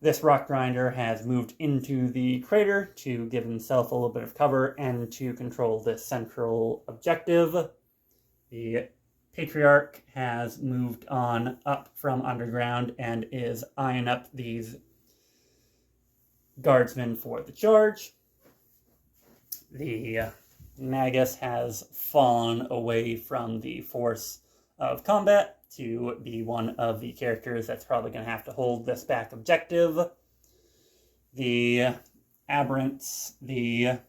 This rock grinder has moved into the crater to give himself a little bit of cover and to control this central objective. The Patriarch has moved on up from underground and is eyeing up these guardsmen for the charge. The Magus has fallen away from the force of combat to be one of the characters that's probably going to have to hold this back objective. The Aberrants, the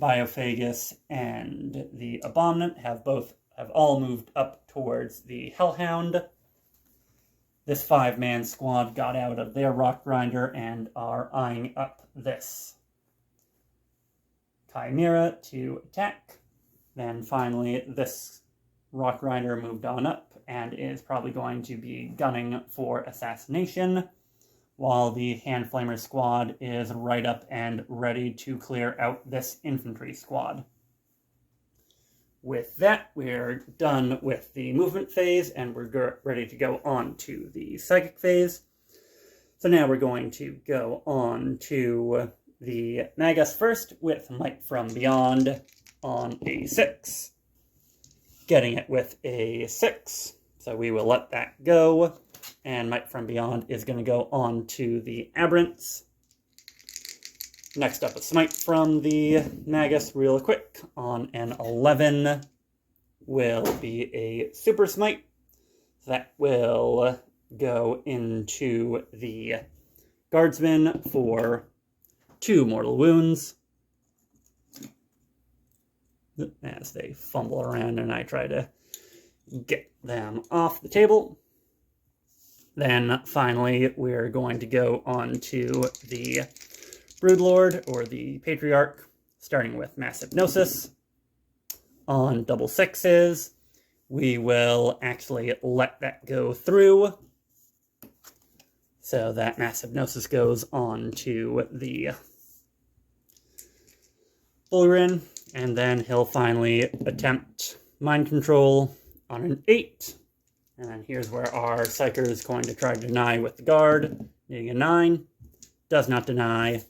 Biophagus, and the Abominant have all moved up towards the Hellhound. This 5-man squad got out of their rock grinder and are eyeing up this Chimera to attack. Then finally, this rock grinder moved on up and is probably going to be gunning for assassination, while the hand flamer squad is right up and ready to clear out this infantry squad. With that, we're done with the movement phase and we're ready to go on to the psychic phase. So now we're going to go on to the Magus first with Might from Beyond on a 6. Getting it with a 6, so we will let that go. And Might from Beyond is going to go on to the Aberrants. Next up, a smite from the Magus real quick. On an 11 will be a super smite. That will go into the guardsman for 2 mortal wounds. As they fumble around and I try to get them off the table. Then finally, we're going to go on to the Broodlord, or the Patriarch, starting with Massive Gnosis. On double 6s, we will actually let that go through. So that Massive Gnosis goes on to the Bullgrin, and then he'll finally attempt Mind Control on an 8. And then here's where our Psyker is going to try to deny with the guard, needing a 9. Does not deny.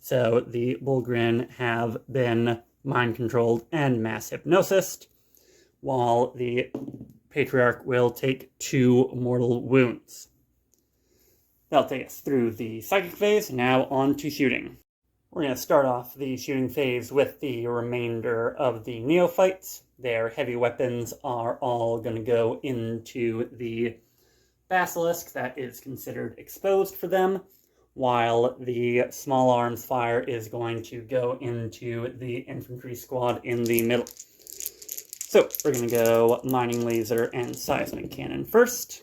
So the Bullgrin have been mind controlled and mass hypnosis, while the Patriarch will take 2 mortal wounds. That'll take us through the psychic phase. Now on to shooting. We're going to start off the shooting phase with the remainder of the neophytes. Their heavy weapons are all going to go into the basilisk that is considered exposed for them, while the small arms fire is going to go into the infantry squad in the middle. So we're going to go mining laser and seismic cannon first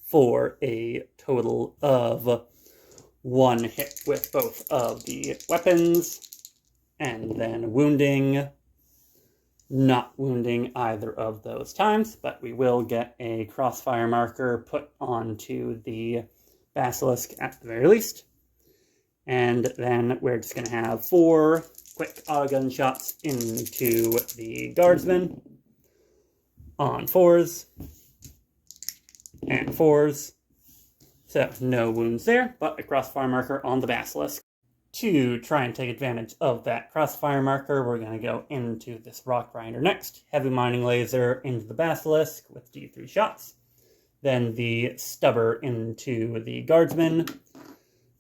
for a total of 1 hit with both of the weapons, and then wounding. Not wounding either of those times, but we will get a crossfire marker put onto the basilisk at the very least. And then we're just going to have 4 quick auto gun shots into the guardsman on 4s and 4s. So no wounds there, but a crossfire marker on the basilisk. To try and take advantage of that crossfire marker, we're going to go into this rock grinder next. Heavy mining laser into the basilisk with D3 shots. Then the stubber into the guardsman.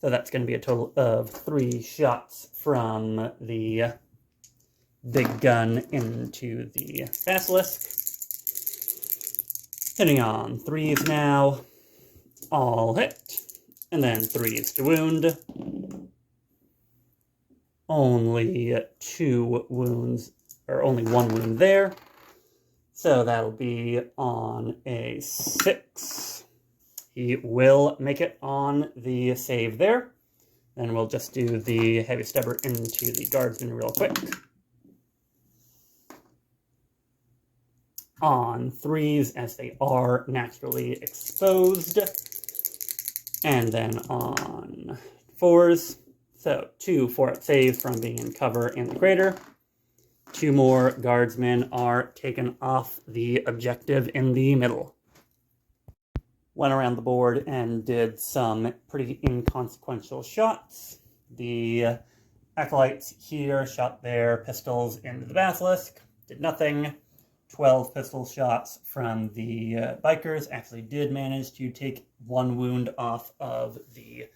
So that's going to be a total of 3 shots from the big gun into the basilisk. Hitting on 3s now. All hit. And then 3s to wound. Only 2 wounds, or only 1 wound there. So that'll be on a 6. He will make it on the save there. Then we'll just do the heavy stubber into the guardsman real quick. On 3s, as they are naturally exposed. And then on 4s. So 2 fort saves from being in cover in the crater. 2 more guardsmen are taken off the objective in the middle. Went around the board and did some pretty inconsequential shots. The acolytes here shot their pistols into the basilisk. Did nothing. 12 pistol shots from the bikers actually did manage to take 1 wound off of the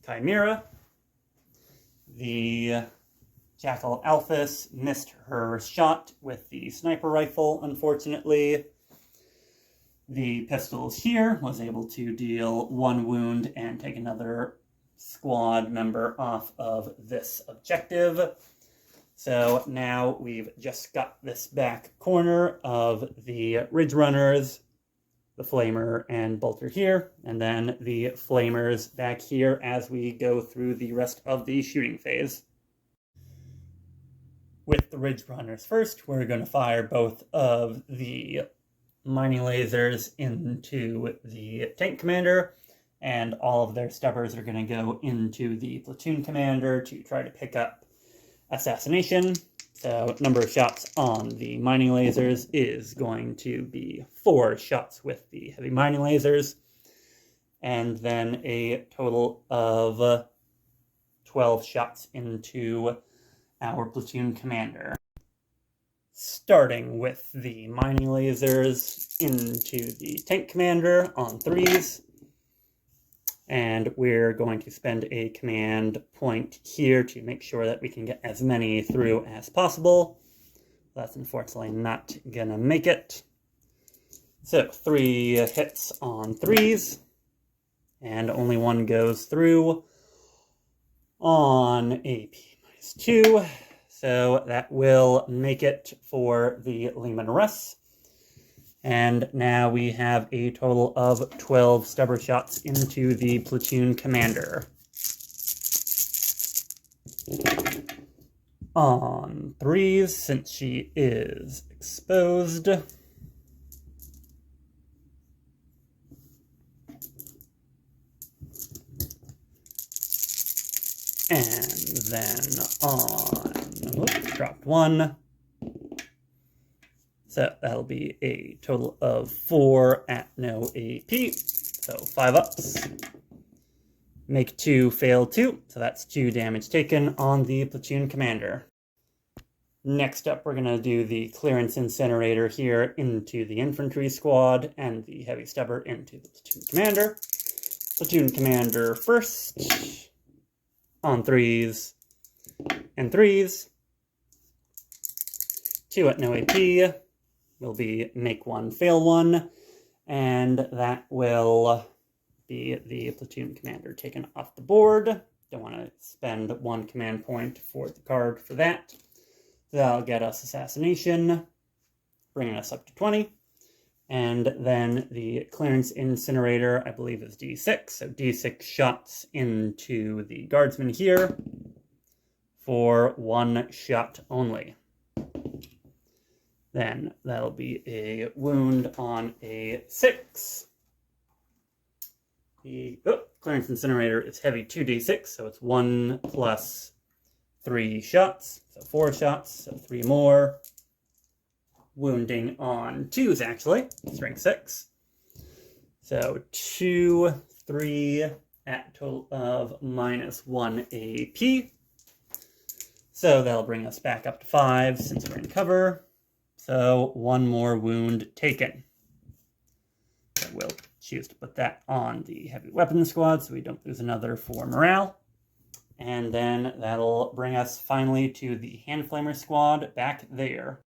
chimera. The Jackal Alphys missed her shot with the sniper rifle, unfortunately. The pistols here was able to deal 1 wound and take another squad member off of this objective. So now we've just got this back corner of the Ridge Runners, the Flamer and Bolter here, and then the Flamers back here as we go through the rest of the shooting phase. With the Ridge Runners first, we're going to fire both of the mining lasers into the tank commander, and all of their stubbers are going to go into the platoon commander to try to pick up assassination. So number of shots on the mining lasers is going to be 4 shots with the heavy mining lasers, and then a total of 12 shots into our platoon commander. Starting with the mining lasers into the tank commander on 3s. And we're going to spend a command point here to make sure that we can get as many through as possible. That's unfortunately not gonna make it. So 3 hits on 3s, and only 1 goes through on AP -2. So that will make it for the Leman Russ. And now we have a total of 12 stubber shots into the platoon commander. On 3s, since she is exposed. And then on, whoops, dropped 1. So that'll be a total of 4 at no AP. So 5 ups. Make 2, fail 2. So that's 2 damage taken on the platoon commander. Next up, we're going to do the clearance incinerator here into the infantry squad and the heavy stubber into the platoon commander. Platoon commander first. On 3s and 3s. 2 at no AP. Will be make 1, fail 1, and that will be the platoon commander taken off the board. Don't want to spend 1 command point for the card for that. That'll get us assassination, bringing us up to 20. And then the clearance incinerator, I believe, is D6. So D6 shots into the guardsman here for 1 shot only. Then that'll be a wound on a 6. The clearance incinerator is heavy 2d6, so it's 1 plus 3 shots, so 4 shots, so 3 more. Wounding on 2s, actually, strength 6. So 2, 3 at total of -1 AP. So that'll bring us back up to 5 since we're in cover. So 1 more wound taken. So we'll choose to put that on the heavy weapons squad so we don't lose another for morale. And then that'll bring us finally to the hand flamer squad back there.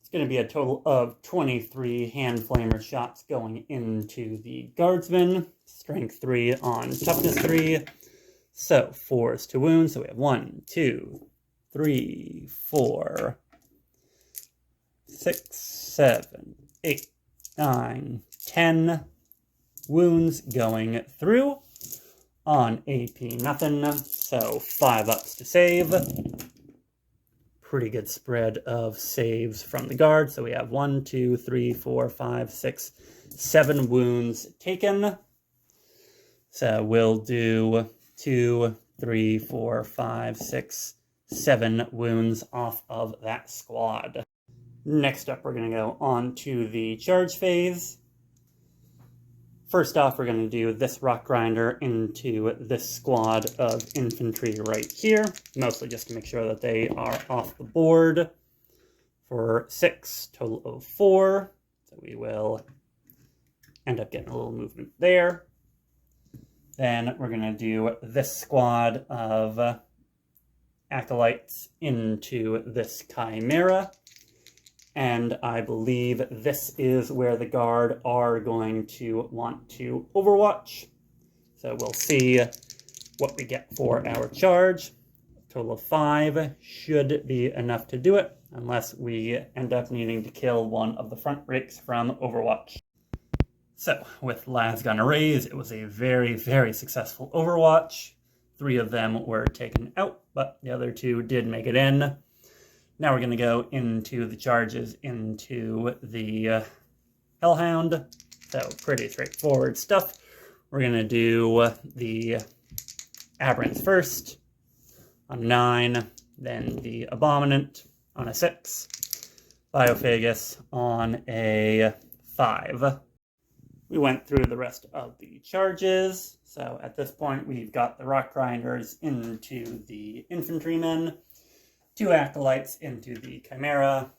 It's going to be a total of 23 hand flamer shots going into the guardsman. Strength 3 on toughness 3. So 4s to wound. So we have 1, 2, 3, 4, 6, 7, 8, 9, 10 wounds going through. On AP, nothing. So 5 ups to save. Pretty good spread of saves from the guard. So we have 1, 2, 3, 4, 5, 6, 7 wounds taken. So we'll do 2, 3, 4, 5, 6, 7 wounds off of that squad. Next up, we're going to go on to the charge phase. First off, we're going to do this rock grinder into this squad of infantry right here, mostly just to make sure that they are off the board for 6, total of 4. So we will end up getting a little movement there. Then we're going to do this squad of acolytes into this chimera. And I believe this is where the guard are going to want to overwatch. So we'll see what we get for our charge. A total of 5 should be enough to do it, unless we end up needing to kill one of the front rakes from overwatch. So with lasgun arrays, it was a very, very successful overwatch. 3 of them were taken out, but the other 2 did make it in. Now we're going to go into the charges into the Hellhound. So pretty straightforward stuff. We're going to do the Aberrants first on 9, then the Abominant on a 6, Biophagus on a 5. We went through the rest of the charges. So at this point, we've got the Rock Grinders into the Infantrymen, 2 Acolytes into the Chimera,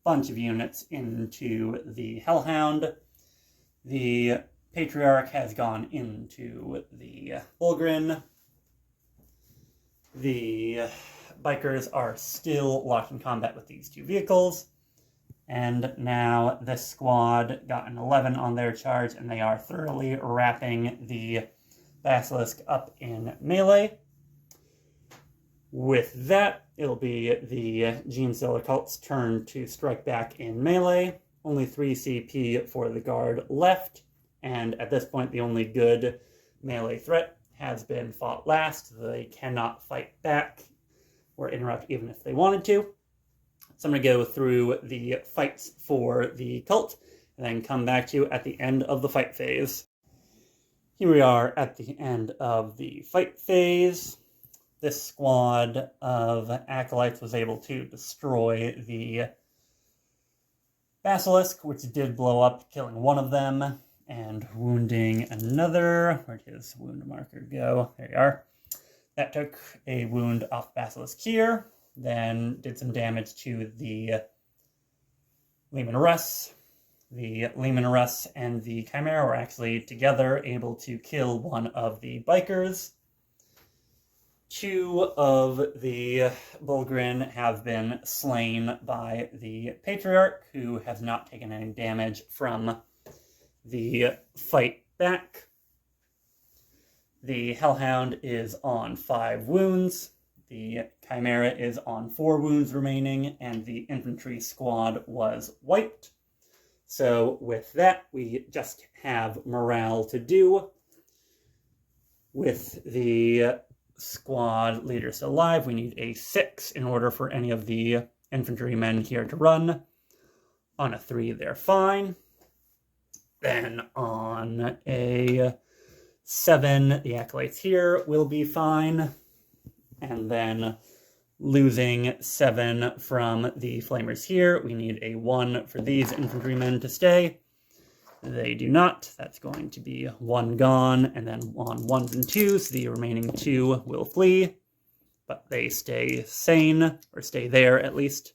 bunch of units into the Hellhound. The Patriarch has gone into the Bulgrin. The bikers are still locked in combat with these two vehicles. And now this squad got an 11 on their charge, and they are thoroughly wrapping the Basilisk up in melee. With that, it'll be the Genestealer cult's turn to strike back in melee. Only 3 CP for the guard left, and at this point the only good melee threat has been fought last. They cannot fight back or interrupt even if they wanted to. So I'm going to go through the fights for the cult and then come back to you at the end of the fight phase. Here we are at the end of the fight phase. This squad of acolytes was able to destroy the Basilisk, which did blow up, killing one of them and wounding another. Where'd his wound marker go? There you are. That took a wound off Basilisk here, then did some damage to the Leman Russ. The Leman Russ and the Chimera were actually together able to kill one of the bikers. 2 of the Bulgrin have been slain by the Patriarch, who has not taken any damage from the fight back. The Hellhound is on 5 wounds. The Chimera is on 4 wounds remaining, and the infantry squad was wiped. So with that, we just have morale to do. With the squad leader still alive, we need a 6 in order for any of the infantrymen here to run. On a 3, they're fine. Then on a 7, the acolytes here will be fine. And then losing 7 from the flamers here, we need a 1 for these infantrymen to stay. They do not. That's going to be 1 gone, and then on 1s and 2s, the remaining 2 will flee, but they stay sane, or stay there at least.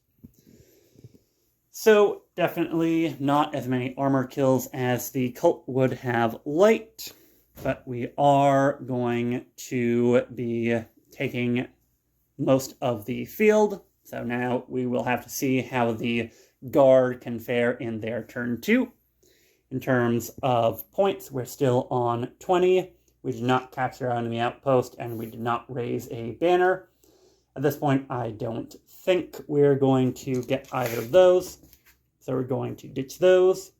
So definitely not as many armor kills as the cult would have liked, but we are going to be taking most of the field. So now we will have to see how the guard can fare in their turn 2. In terms of points, we're still on 20. We did not capture our enemy outpost, and we did not raise a banner. At this point, I don't think we're going to get either of those. So we're going to ditch those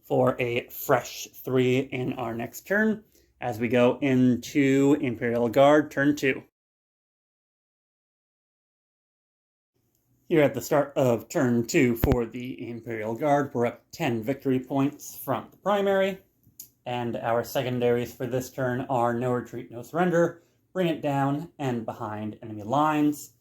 for a fresh 3 in our next turn as we go into Imperial Guard turn 2. Here at the start of turn 2 for the Imperial Guard, we're up 10 victory points from the primary, and our secondaries for this turn are No Retreat, No Surrender, Bring It Down, and Behind Enemy Lines.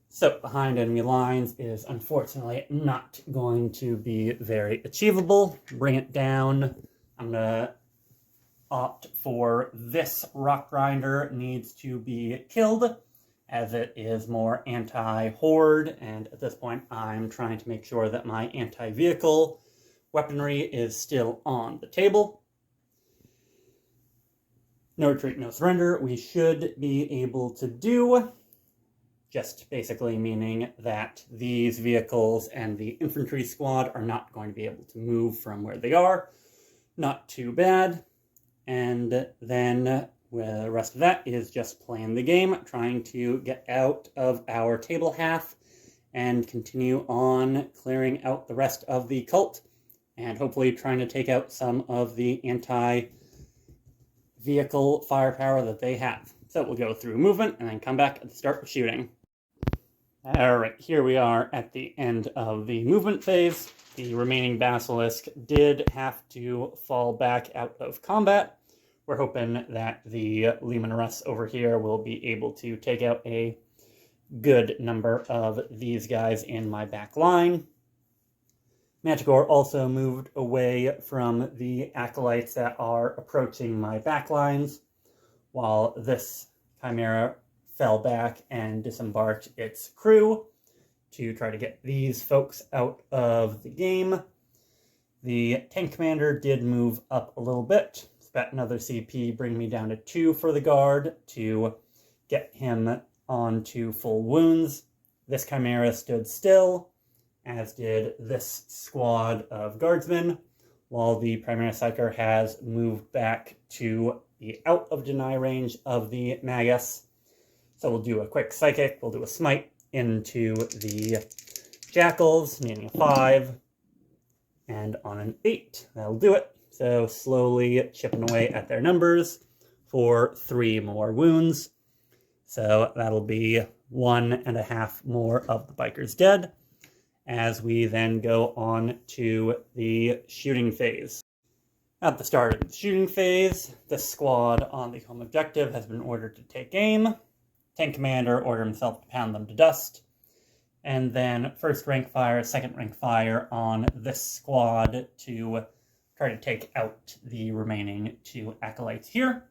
So, Behind Enemy Lines is unfortunately not going to be very achievable. Bring It Down, I'm going to opt for this Rock Grinder needs to be killed, as it is more anti-horde, and at this point I'm trying to make sure that my anti-vehicle weaponry is still on the table. No Retreat, No Surrender, we should be able to do, just basically meaning that these vehicles and the infantry squad are not going to be able to move from where they are. Not too bad. And then the rest of that is just playing the game, trying to get out of our table half and continue on clearing out the rest of the cult and hopefully trying to take out some of the anti-vehicle firepower that they have. So we'll go through movement and then come back at the start of shooting. Alright, here we are at the end of the movement phase. The remaining Basilisk did have to fall back out of combat. We're hoping that the Leman Russ over here will be able to take out a good number of these guys in my back line. Manticore also moved away from the acolytes that are approaching my back lines, while this Chimera fell back and disembarked its crew to try to get these folks out of the game. The tank commander did move up a little bit. Spent another CP, bring me down to 2 for the guard to get him onto full wounds. This Chimera stood still, as did this squad of guardsmen, while the Primera Psyker has moved back to the out of deny range of the Magus. So we'll do a quick Psychic, we'll do a Smite into the Jackals, meaning a 5, and on an 8, that'll do it. So slowly chipping away at their numbers for 3 more wounds. So that'll be 1.5 more of the bikers dead, as we then go on to the shooting phase. At the start of the shooting phase, the squad on the home objective has been ordered to take aim. Tank commander ordered himself to pound them to dust. And then first rank fire, second rank fire on this squad to try to take out the remaining 2 acolytes here.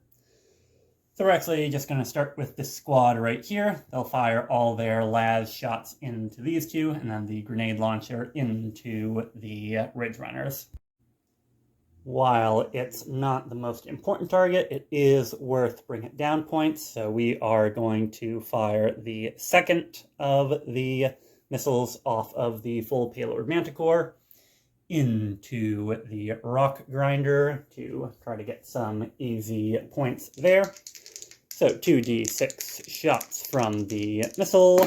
So we're actually just going to start with this squad right here. They'll fire all their las shots into these 2, and then the grenade launcher into the Ridge Runners. While it's not the most important target, it is worth bringing it down points, so we are going to fire the second of the missiles off of the full payload Manticore into the Rock Grinder to try to get some easy points there. So 2d6 shots from the missile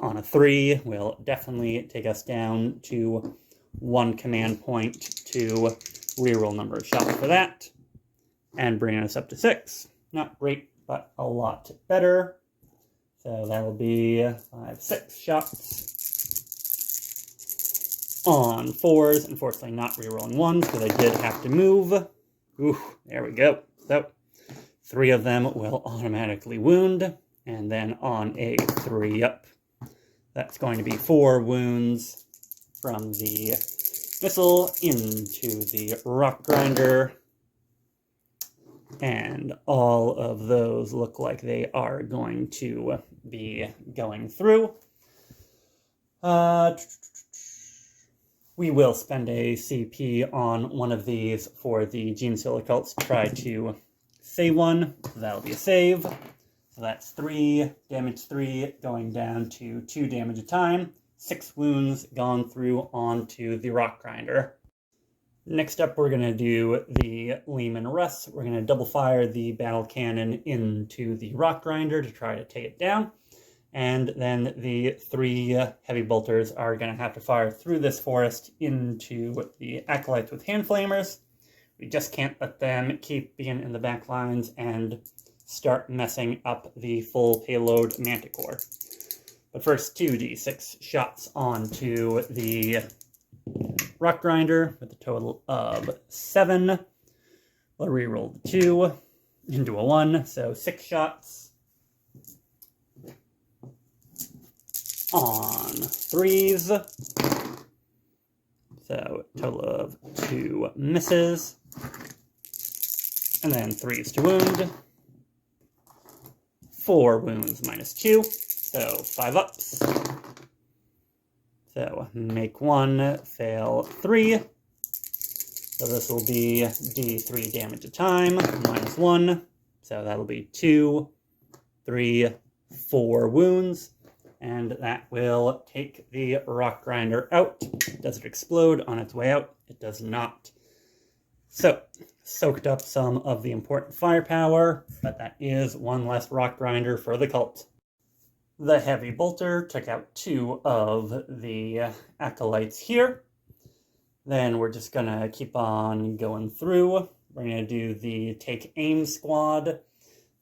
on a 3 will definitely take us down to 1 command point to reroll number of shots for that, and bring us up to 6. Not great, but a lot better. So that'll be 6 shots on 4s. Unfortunately not rerolling 1s, because I did have to move. Ooh, there we go. So 3 of them will automatically wound, and then on a 3 up, that's going to be 4 wounds from the missile into the Rock Grinder, and all of those look like they are going to be going through. We will spend a CP on one of these for the Genestealer cults to try to save one. That'll be a save. So that's 3, damage 3, going down to 2 damage a time. 6 wounds gone through onto the Rock Grinder. Next up, we're going to do the Lehman Russ. We're going to double fire the battle cannon into the Rock Grinder to try to take it down. And then the 3 heavy bolters are going to have to fire through this forest into the acolytes with hand flamers. We just can't let them keep being in the back lines and start messing up the full payload Manticore. But first, 2d6 shots onto the Rock Grinder with a total of 7. We'll reroll the 2 into a 1, so 6 shots on 3s. So total of 2 misses. And then 3s to wound. 4 wounds minus 2. So 5 ups. So make 1, fail 3. So this will be d3 damage a time, minus 1. So that'll be 2, 3, 4 wounds. And that will take the Rock Grinder out. Does it explode on its way out? It does not. So, soaked up some of the important firepower, but that is 1 less Rock Grinder for the cult. The Heavy Bolter took out 2 of the acolytes here. Then we're just going to keep on going through. We're going to do the Take Aim squad.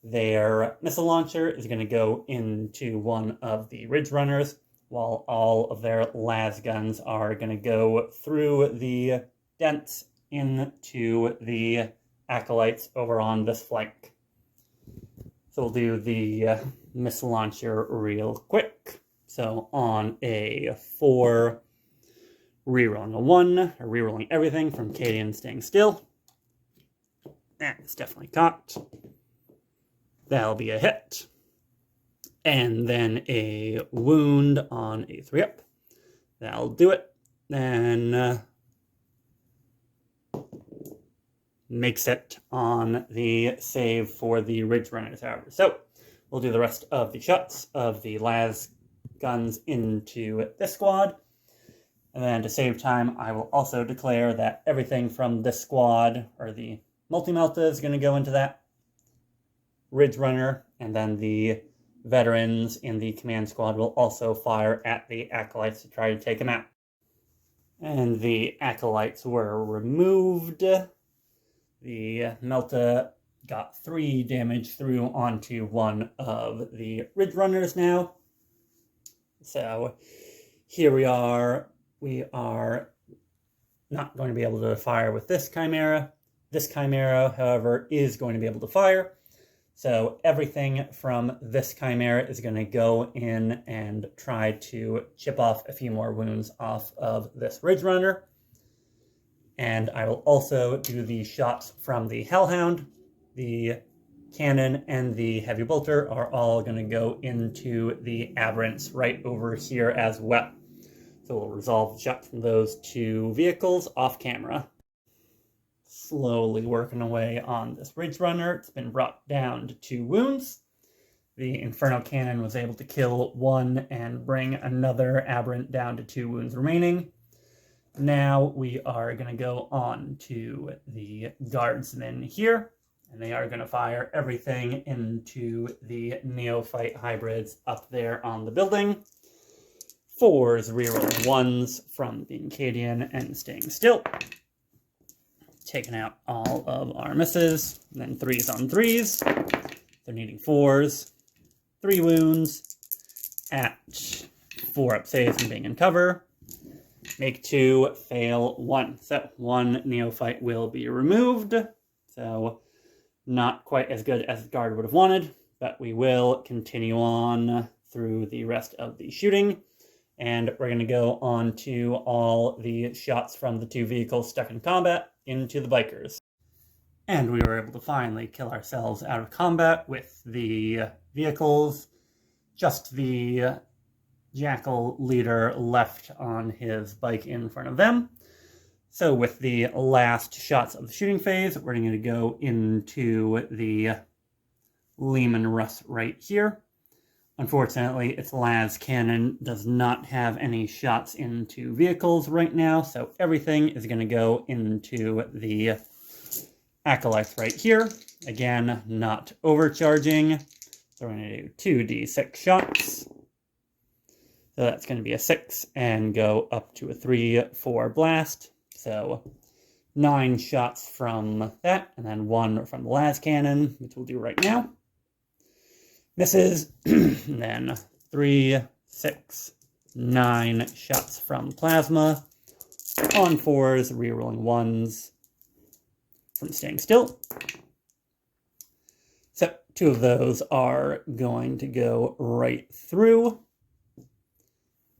Their missile launcher is going to go into one of the Ridge Runners, while all of their las guns are going to go through the dents into the acolytes over on this flank. So we'll do the missile launcher real quick. So on a 4, rerolling a 1, or rerolling everything from Cadian staying still. That's definitely caught. That'll be a hit. And then a wound on a 3 up. That'll do it. Then makes it on the save for the Ridge Runners, however. So we'll do the rest of the shots of the las guns into this squad. And then to save time, I will also declare that everything from this squad, or the multi-melta, is going to go into that Ridge Runner, and then the veterans in the command squad will also fire at the acolytes to try to take them out. And the acolytes were removed. The melta got 3 damage through onto one of the Ridge Runners now. So here we are. We are not going to be able to fire with this Chimera. This Chimera, however, is going to be able to fire. So everything from this Chimera is going to go in and try to chip off a few more wounds off of this Ridge Runner. And I will also do the shots from the Hellhound. The cannon and the heavy bolter are all going to go into the aberrants right over here as well. So we'll resolve the shot from those 2 vehicles off camera. Slowly working away on this Ridge Runner. It's been brought down to 2 wounds. The Inferno Cannon was able to kill 1 and bring another aberrant down to 2 wounds remaining. Now we are going to go on to the Guardsmen here. And they are going to fire everything into the Neophyte hybrids up there on the building. 4s rerolling 1s from the Acadian and staying still. Taking out all of our misses. And then 3s on 3s. They're needing 4s. 3 wounds at 4 up saves and being in cover. Make 2, fail 1. So 1 Neophyte will be removed. So not quite as good as the guard would have wanted, but we will continue on through the rest of the shooting. And we're going to go on to all the shots from the 2 vehicles stuck in combat into the bikers. And we were able to finally kill ourselves out of combat with the vehicles. Just the Jackal leader left on his bike in front of them. So with the last shots of the shooting phase, we're going to go into the Leman Russ right here. Unfortunately, its las cannon does not have any shots into vehicles right now, so everything is going to go into the acolytes right here. Again, not overcharging. So we're going to do 2d6 shots. So that's going to be a 6 and go up to a 3 for blast. So 9 shots from that, and then 1 from the las cannon, which we'll do right now. Misses, and then 3, 6, 9 shots from plasma. On 4s, rerolling 1s from staying still. So 2 of those are going to go right through.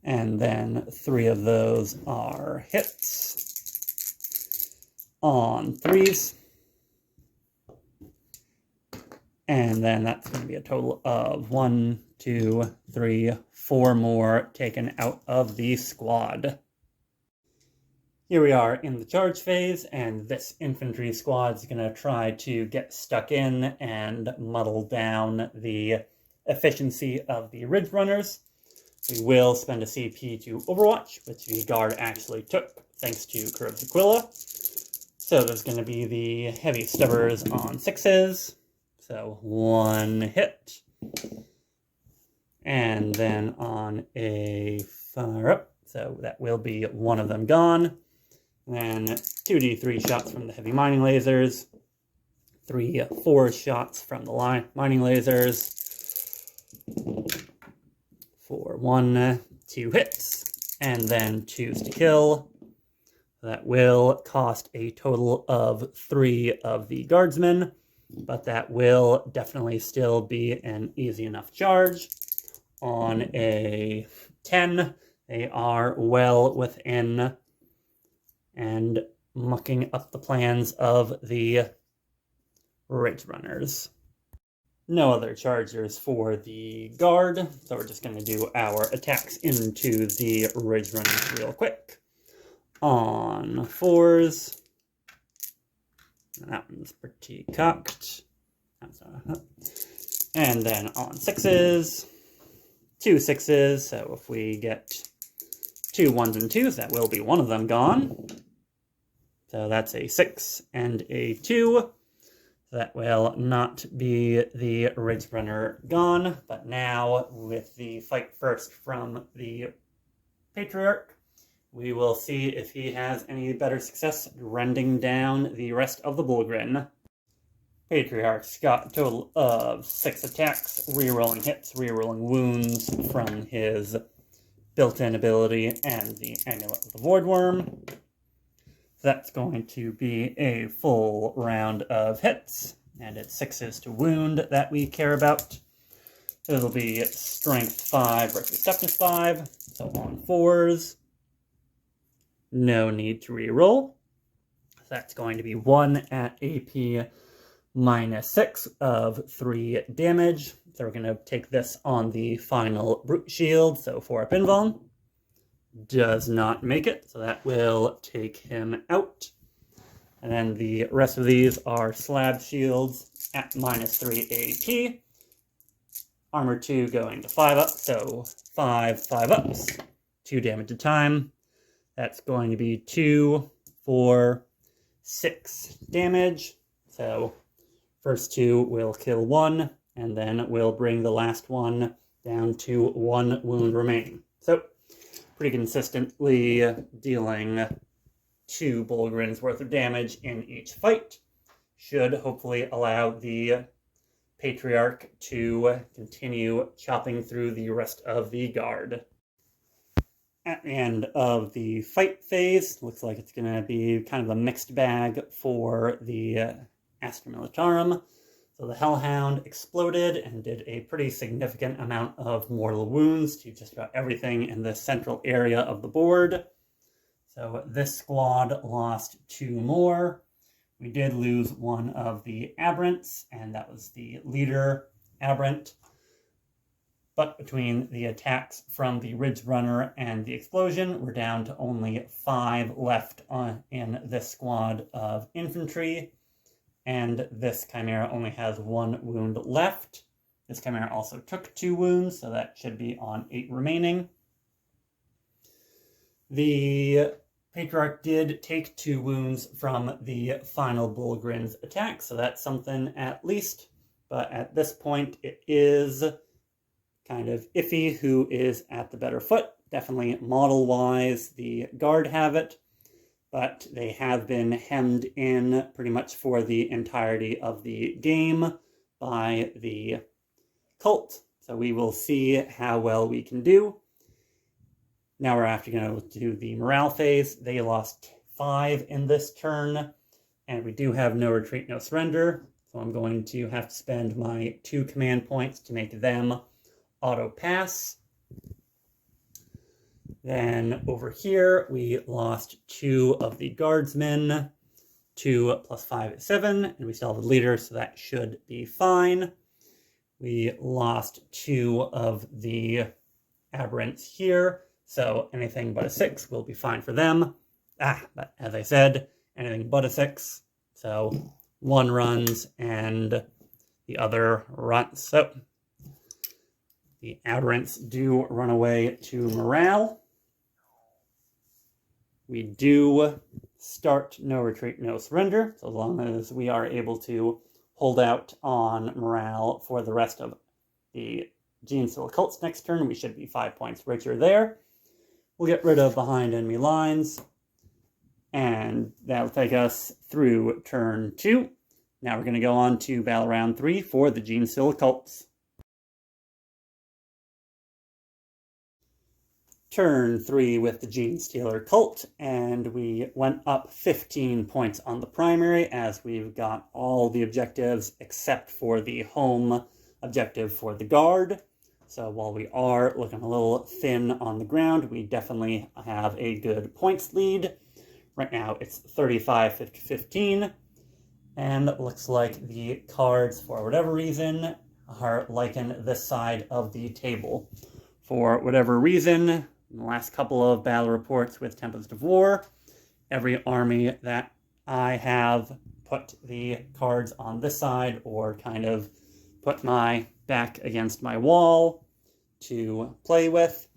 And then 3 of those are hits on 3s. And then that's going to be a total of 1, 2, 3, 4 more taken out of the squad. Here we are in the charge phase, and this infantry squad is going to try to get stuck in and muddle down the efficiency of the Ridge Runners. We will spend a CP to Overwatch, which the guard actually took, thanks to Curves Aquila. So there's going to be the Heavy Stubbers on 6s. So 1 hit. And then on a fire up, so that will be 1 of them gone. And then 2d3 shots from the heavy mining lasers. 3 4 shots from the mining lasers. For 1, 2 hits. And then 2s to kill. That will cost a total of 3 of the guardsmen. But that will definitely still be an easy enough charge. On a 10, they are well within and mucking up the plans of the Ridge Runners. No other chargers for the guard, so we're just going to do our attacks into the Ridge Runners real quick. On 4s, That one's pretty cocked. And then on 6s, 2 6s, so if we get 2 1s and 2s, that will be one of them gone. So that's a 6 and a 2. That will not be the Ridge Runner gone, but now with the fight first from the Patriarch, we will see if he has any better success rending down the rest of the Bullgrin. Patriarch's got a total of 6 attacks, rerolling hits, rerolling wounds from his built-in ability and the Amulet of the Voidworm. That's going to be a full round of hits, and it's 6s to wound that we care about. It'll be Strength 5 versus Toughness 5, so on 4s. No need to reroll. That's going to be 1 at AP -6 of 3 damage. So we're going to take this on the final Brute Shield, so 4 up invuln. Does not make it, so that will take him out. And then the rest of these are Slab Shields at -3 AP. Armor 2 going to 5 up, so 5 ups. 2 damage a time. That's going to be 2, 4, 6 damage. So first 2 will kill 1, and then we'll bring the last one down to 1 wound remaining. So pretty consistently dealing 2 Bullgrins worth of damage in each fight. Should hopefully allow the Patriarch to continue chopping through the rest of the guard. At the end of the fight phase, looks like it's going to be kind of a mixed bag for the Astra Militarum. So the Hellhound exploded and did a pretty significant amount of mortal wounds to just about everything in the central area of the board. So this squad lost 2 more. We did lose one of the Aberrants, and that was the leader Aberrant. But between the attacks from the Ridge Runner and the explosion, we're down to only 5 left in this squad of infantry. And this Chimera only has 1 wound left. This Chimera also took 2 wounds, so that should be on 8 remaining. The Patriarch did take 2 wounds from the final Bullgrin's attack, so that's something at least. But at this point, it is kind of iffy who is at the better foot. Definitely model-wise, the Guard have it, but they have been hemmed in pretty much for the entirety of the game by the Cult. So we will see how well we can do. Now we're after going to do the morale phase. They lost 5 in this turn, and we do have no retreat, no surrender. So I'm going to have to spend my 2 command points to make them auto pass. Then over here, we lost 2 of the guardsmen. 2 plus 5 is 7, and we still have a leader, so that should be fine. We lost 2 of the aberrants here, so anything but a 6 will be fine for them. But as I said, anything but a 6. So 1 runs and the other runs. So the aberrants do run away to morale. We do start no retreat, no surrender, so as long as we are able to hold out on morale for the rest of the Genestealer cults next turn, we should be 5 points richer there. We'll get rid of behind enemy lines, and that'll take us through turn 2. Now we're going to go on to battle round 3 for the Genestealer cults. Turn 3 with the Genestealer cult, and we went up 15 points on the primary as we've got all the objectives except for the home objective for the guard. So while we are looking a little thin on the ground, we definitely have a good points lead. Right now it's 35-15, and it looks like the cards, for whatever reason, are liking this side of the table. For whatever reason, in the last couple of battle reports with Tempest of War, every army that I have put the cards on this side or kind of put my back against my wall to play with.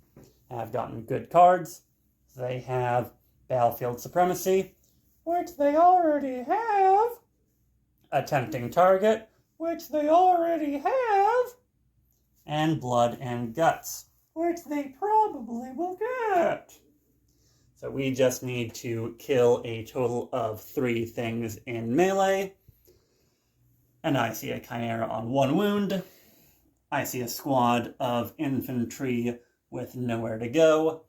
I've gotten good cards. They have Battlefield Supremacy, which they already have. A Tempting Target, which they already have. And Blood and Guts, which they probably will get. So we just need to kill a total of 3 things in melee. And I see a Chimera on 1 wound. I see a squad of infantry with nowhere to go.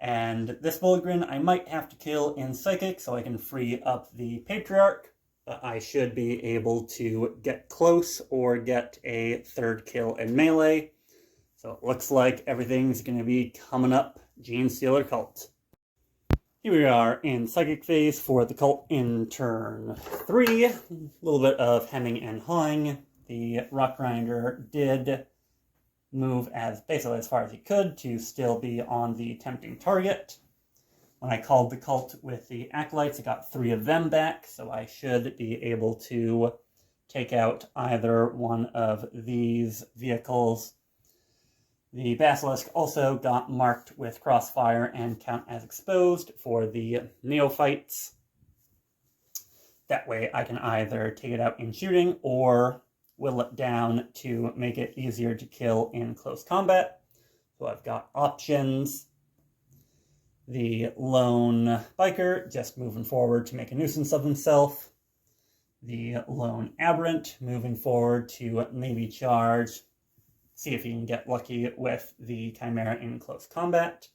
And this Bulgrin I might have to kill in Psychic so I can free up the Patriarch. But I should be able to get close or get a 3rd kill in melee. So it looks like everything's going to be coming up Genestealer Cult. Here we are in Psychic phase for the cult in turn 3. A little bit of hemming and hawing. The Rock Grinder did move basically as far as he could to still be on the Tempting Target. When I called the cult with the Acolytes, I got 3 of them back, so I should be able to take out either one of these vehicles. The Basilisk also got marked with Crossfire and count as exposed for the Neophytes. That way I can either take it out in shooting or whittle it down to make it easier to kill in close combat. So I've got options. The Lone Biker just moving forward to make a nuisance of himself. The Lone Aberrant moving forward to maybe charge. See if you can get lucky with the Chimera in close combat.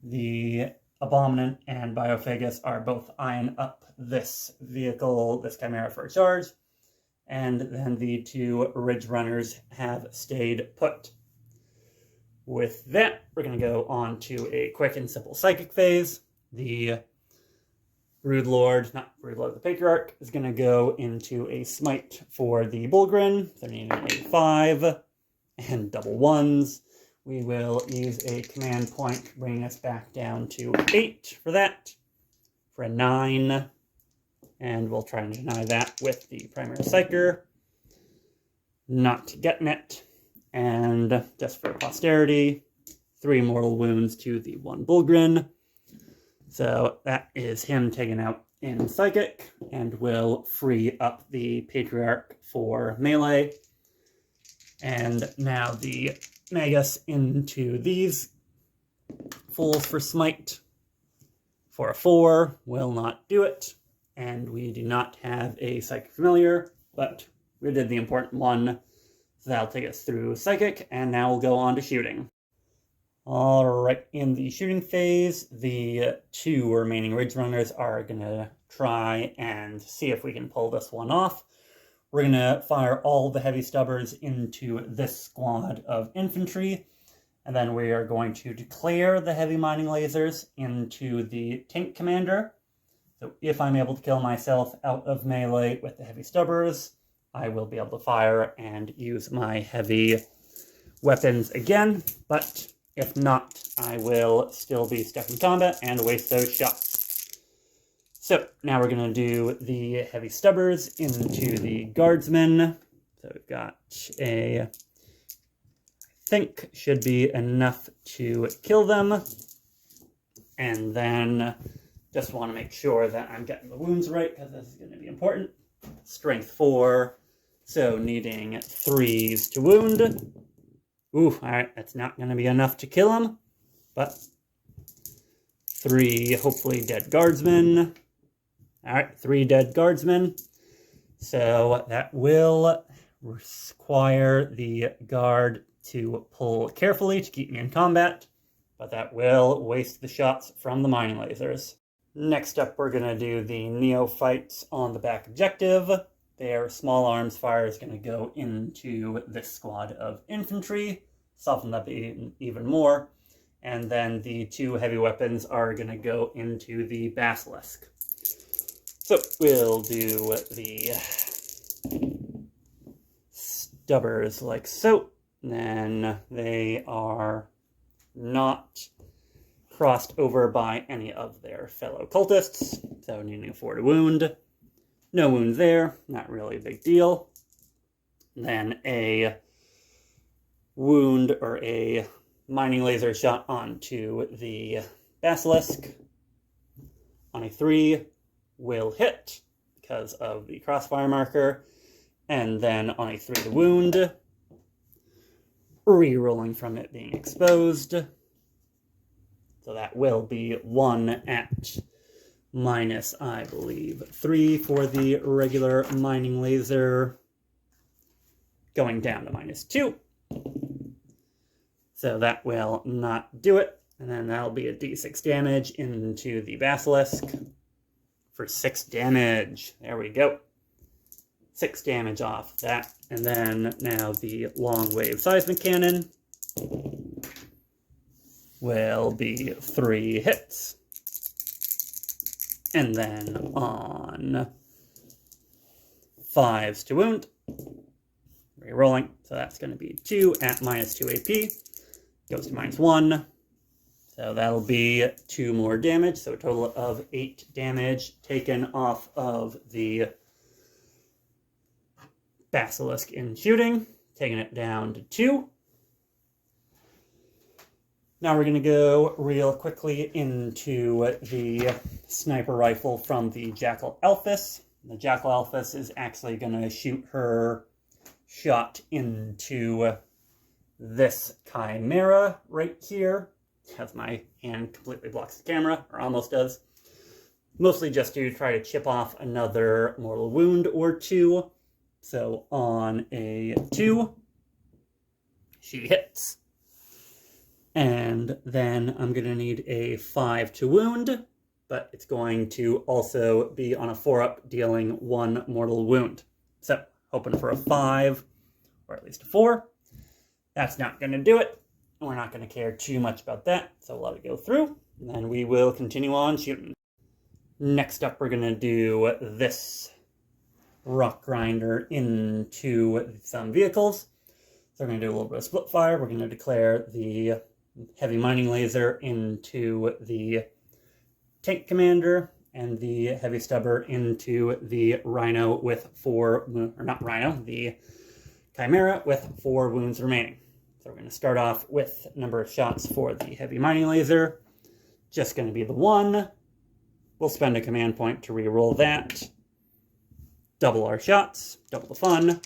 The Abominant and Biophagus are both eyeing up this vehicle, this Chimera, for a charge. And then the 2 Ridge Runners have stayed put. With that, we're going to go on to a quick and simple Psychic phase. The Broodlord, not Broodlord, the Patriarch, is going to go into a Smite for the Bulgrin. They're needing a 5. And double 1s. We will use a command point, bringing us back down to 8 for that. For a 9. And we'll try and deny that with the Primary Psyker. Not getting it. And just for posterity, 3 mortal wounds to the 1 Bulgrin. So that is him taken out in Psychic, and will free up the Patriarch for melee. And now the Magus into these fools for Smite. For a 4, will not do it. And we do not have a Psychic Familiar, but we did the important one. So that'll take us through Psychic, and now we'll go on to shooting. Alright, in the shooting phase, the 2 remaining Ridge Runners are going to try and see if we can pull this one off. We're going to fire all the heavy stubbers into this squad of infantry, and then we are going to declare the heavy mining lasers into the tank commander. So if I'm able to kill myself out of melee with the heavy stubbers, I will be able to fire and use my heavy weapons again, but if not, I will still be stuck in combat and waste those shots. So now we're going to do the heavy stubbers into the guardsmen. So we've got I think should be enough to kill them. And then just want to make sure that I'm getting the wounds right, because this is going to be important. Strength 4, so needing 3s to wound. Ooh, alright, that's not going to be enough to kill him, but 3 hopefully dead guardsmen. Alright, 3 dead guardsmen. So that will require the guard to pull carefully to keep me in combat, but that will waste the shots from the mining lasers. Next up, we're going to do the Neophytes on the back objective. Their small arms fire is going to go into this squad of infantry, soften up even more, and then the 2 heavy weapons are going to go into the Basilisk. So we'll do the stubbers like so, and then they are not crossed over by any of their fellow cultists, so needing a 4 to wound. No wounds there, not really a big deal. Then a wound or a mining laser shot onto the basilisk. On a 3, will hit because of the crossfire marker. And then on a 3 to wound, re-rolling from it being exposed. So that will be 1 at minus, I believe, 3 for the regular mining laser, going down to minus 2. So that will not do it. And then that'll be a d6 damage into the basilisk for 6 damage. There we go. 6 damage off that. And then now the long wave seismic cannon will be 3 hits. And then on 5s to wound, re-rolling. So that's going to be 2 at minus 2 AP. Goes to minus 1. So that'll be 2 more damage. So a total of 8 damage taken off of the basilisk in shooting, taking it down to 2. Now we're going to go real quickly into the sniper rifle from the Jackal Alphys. The Jackal Alphys is actually going to shoot her shot into this Chimera right here. Has my hand completely blocks the camera, or almost does. Mostly just to try to chip off another mortal wound or 2. So on a 2, she hits. And then I'm going to need a 5 to wound, but it's going to also be on a 4-up, dealing 1 mortal wound. So hoping for a 5, or at least a 4. That's not going to do it. We're not going to care too much about that, so we'll let it go through. And then we will continue on shooting. Next up, we're going to do this rock grinder into some vehicles. So we're going to do a little bit of split fire. We're going to declare the heavy mining laser into the tank commander and the heavy stubber into the rhino with 4, or not rhino, the chimera with 4 wounds remaining. So we're going to start off with number of shots for the heavy mining laser. Just going to be the 1. We'll spend a command point to re-roll that. Double our shots, double the fun,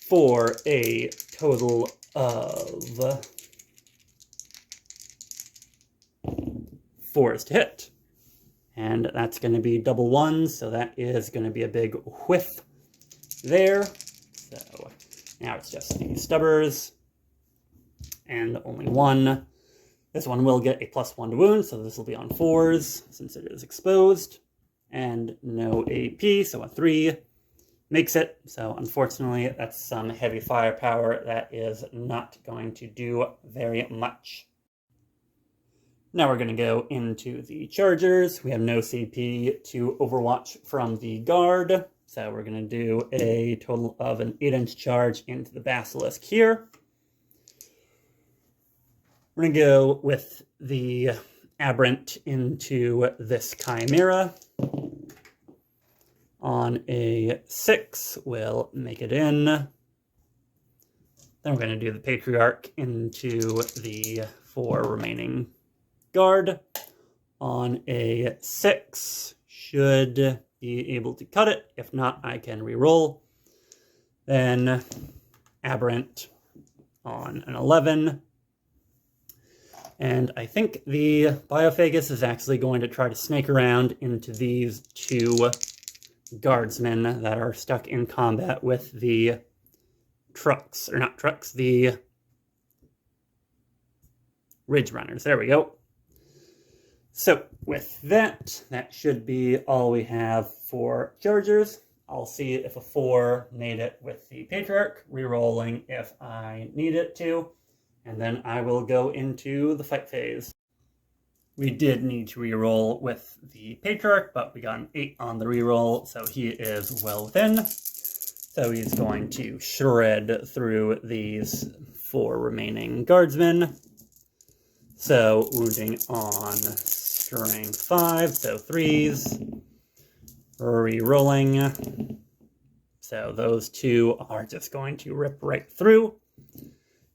for a total of 4 to hit. And that's going to be double 1s, so that is going to be a big whiff there. So now it's just the stubbers, and only 1. This one will get a +1 to wound, so this will be on 4s, since it is exposed. And no AP, so a 3 makes it. So unfortunately, that's some heavy firepower that is not going to do very much. Now we're going to go into the chargers. We have no CP to overwatch from the guard, so we're going to do a total of an 8-inch charge into the basilisk here. We're going to go with the aberrant into this chimera. On a 6, we'll make it in. Then we're going to do the patriarch into the 4 remaining guard. On a 6, should be able to cut it. If not, I can re-roll. Then aberrant on an 11. And I think the Biophagus is actually going to try to snake around into these 2 guardsmen that are stuck in combat with the trucks, or not trucks, the Ridge Runners. There we go. So with that, that should be all we have for chargers. I'll see if a 4 made it with the Patriarch, re-rolling if I need it to, and then I will go into the fight phase. We did need to re-roll with the Patriarch, but we got an 8 on the re-roll, so he is well within. So he's going to shred through these 4 remaining guardsmen. So wounding on strength 5, so 3s. re-rolling. So those two are just going to rip right through.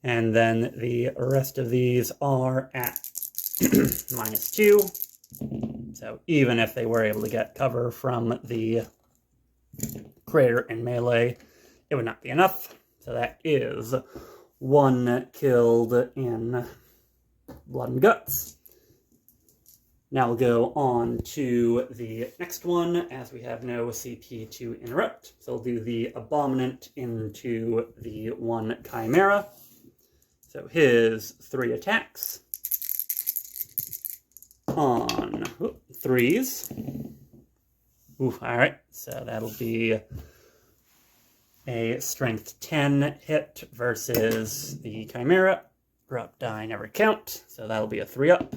And then the rest of these are at -2. So even if they were able to get cover from the crater in melee, it would not be enough. So that is 1 killed in blood and guts. Now we'll go on to the next one, as we have no CP to interrupt. So we'll do the Abominant into the 1 Chimera. So his 3 attacks on 3s. Ooh, alright, so that'll be a strength 10 hit versus the Chimera. Drop die never count, so that'll be a 3-up.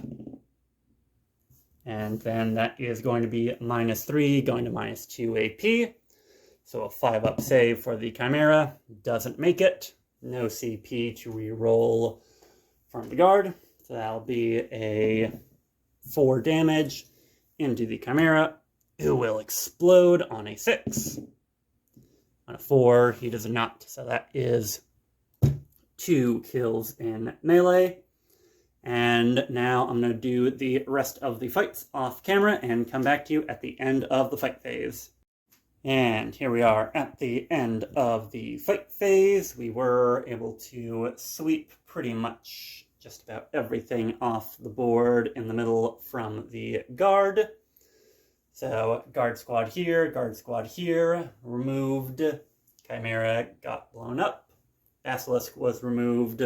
And then that is going to be -3, going to -2 AP. So a 5-up save for the Chimera. Doesn't make it. No CP to re-roll from the guard. So that'll be a 4 damage into the Chimera, who will explode on a 6. On a 4, he does not. So that is 2 kills in melee. And now I'm going to do the rest of the fights off camera and come back to you at the end of the fight phase. And here we are at the end of the fight phase. We were able to sweep pretty much just about everything off the board in the middle from the guard. So guard squad here, removed. Chimera got blown up. Basilisk was removed.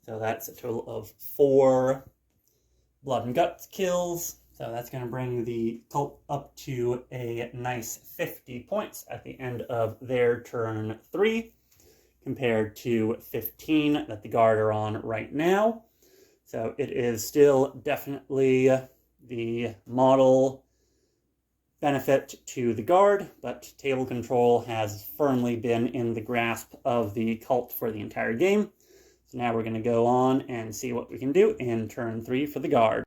So that's a total of 4 blood and guts kills. So that's going to bring the cult up to a nice 50 points at the end of their turn 3, compared to 15 that the guard are on right now. So it is still definitely the model benefit to the guard, but table control has firmly been in the grasp of the cult for the entire game. So now we're going to go on and see what we can do in turn 3 for the guard.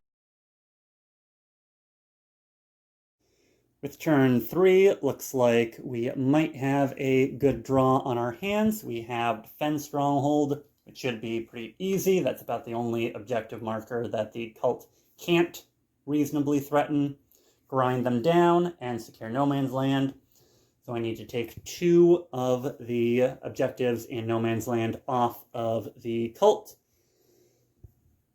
With turn 3, it looks like we might have a good draw on our hands. We have Defend Stronghold, which should be pretty easy. That's about the only objective marker that the cult can't reasonably threaten. Grind them down and secure No Man's Land. So I need to take 2 of the objectives in No Man's Land off of the cult.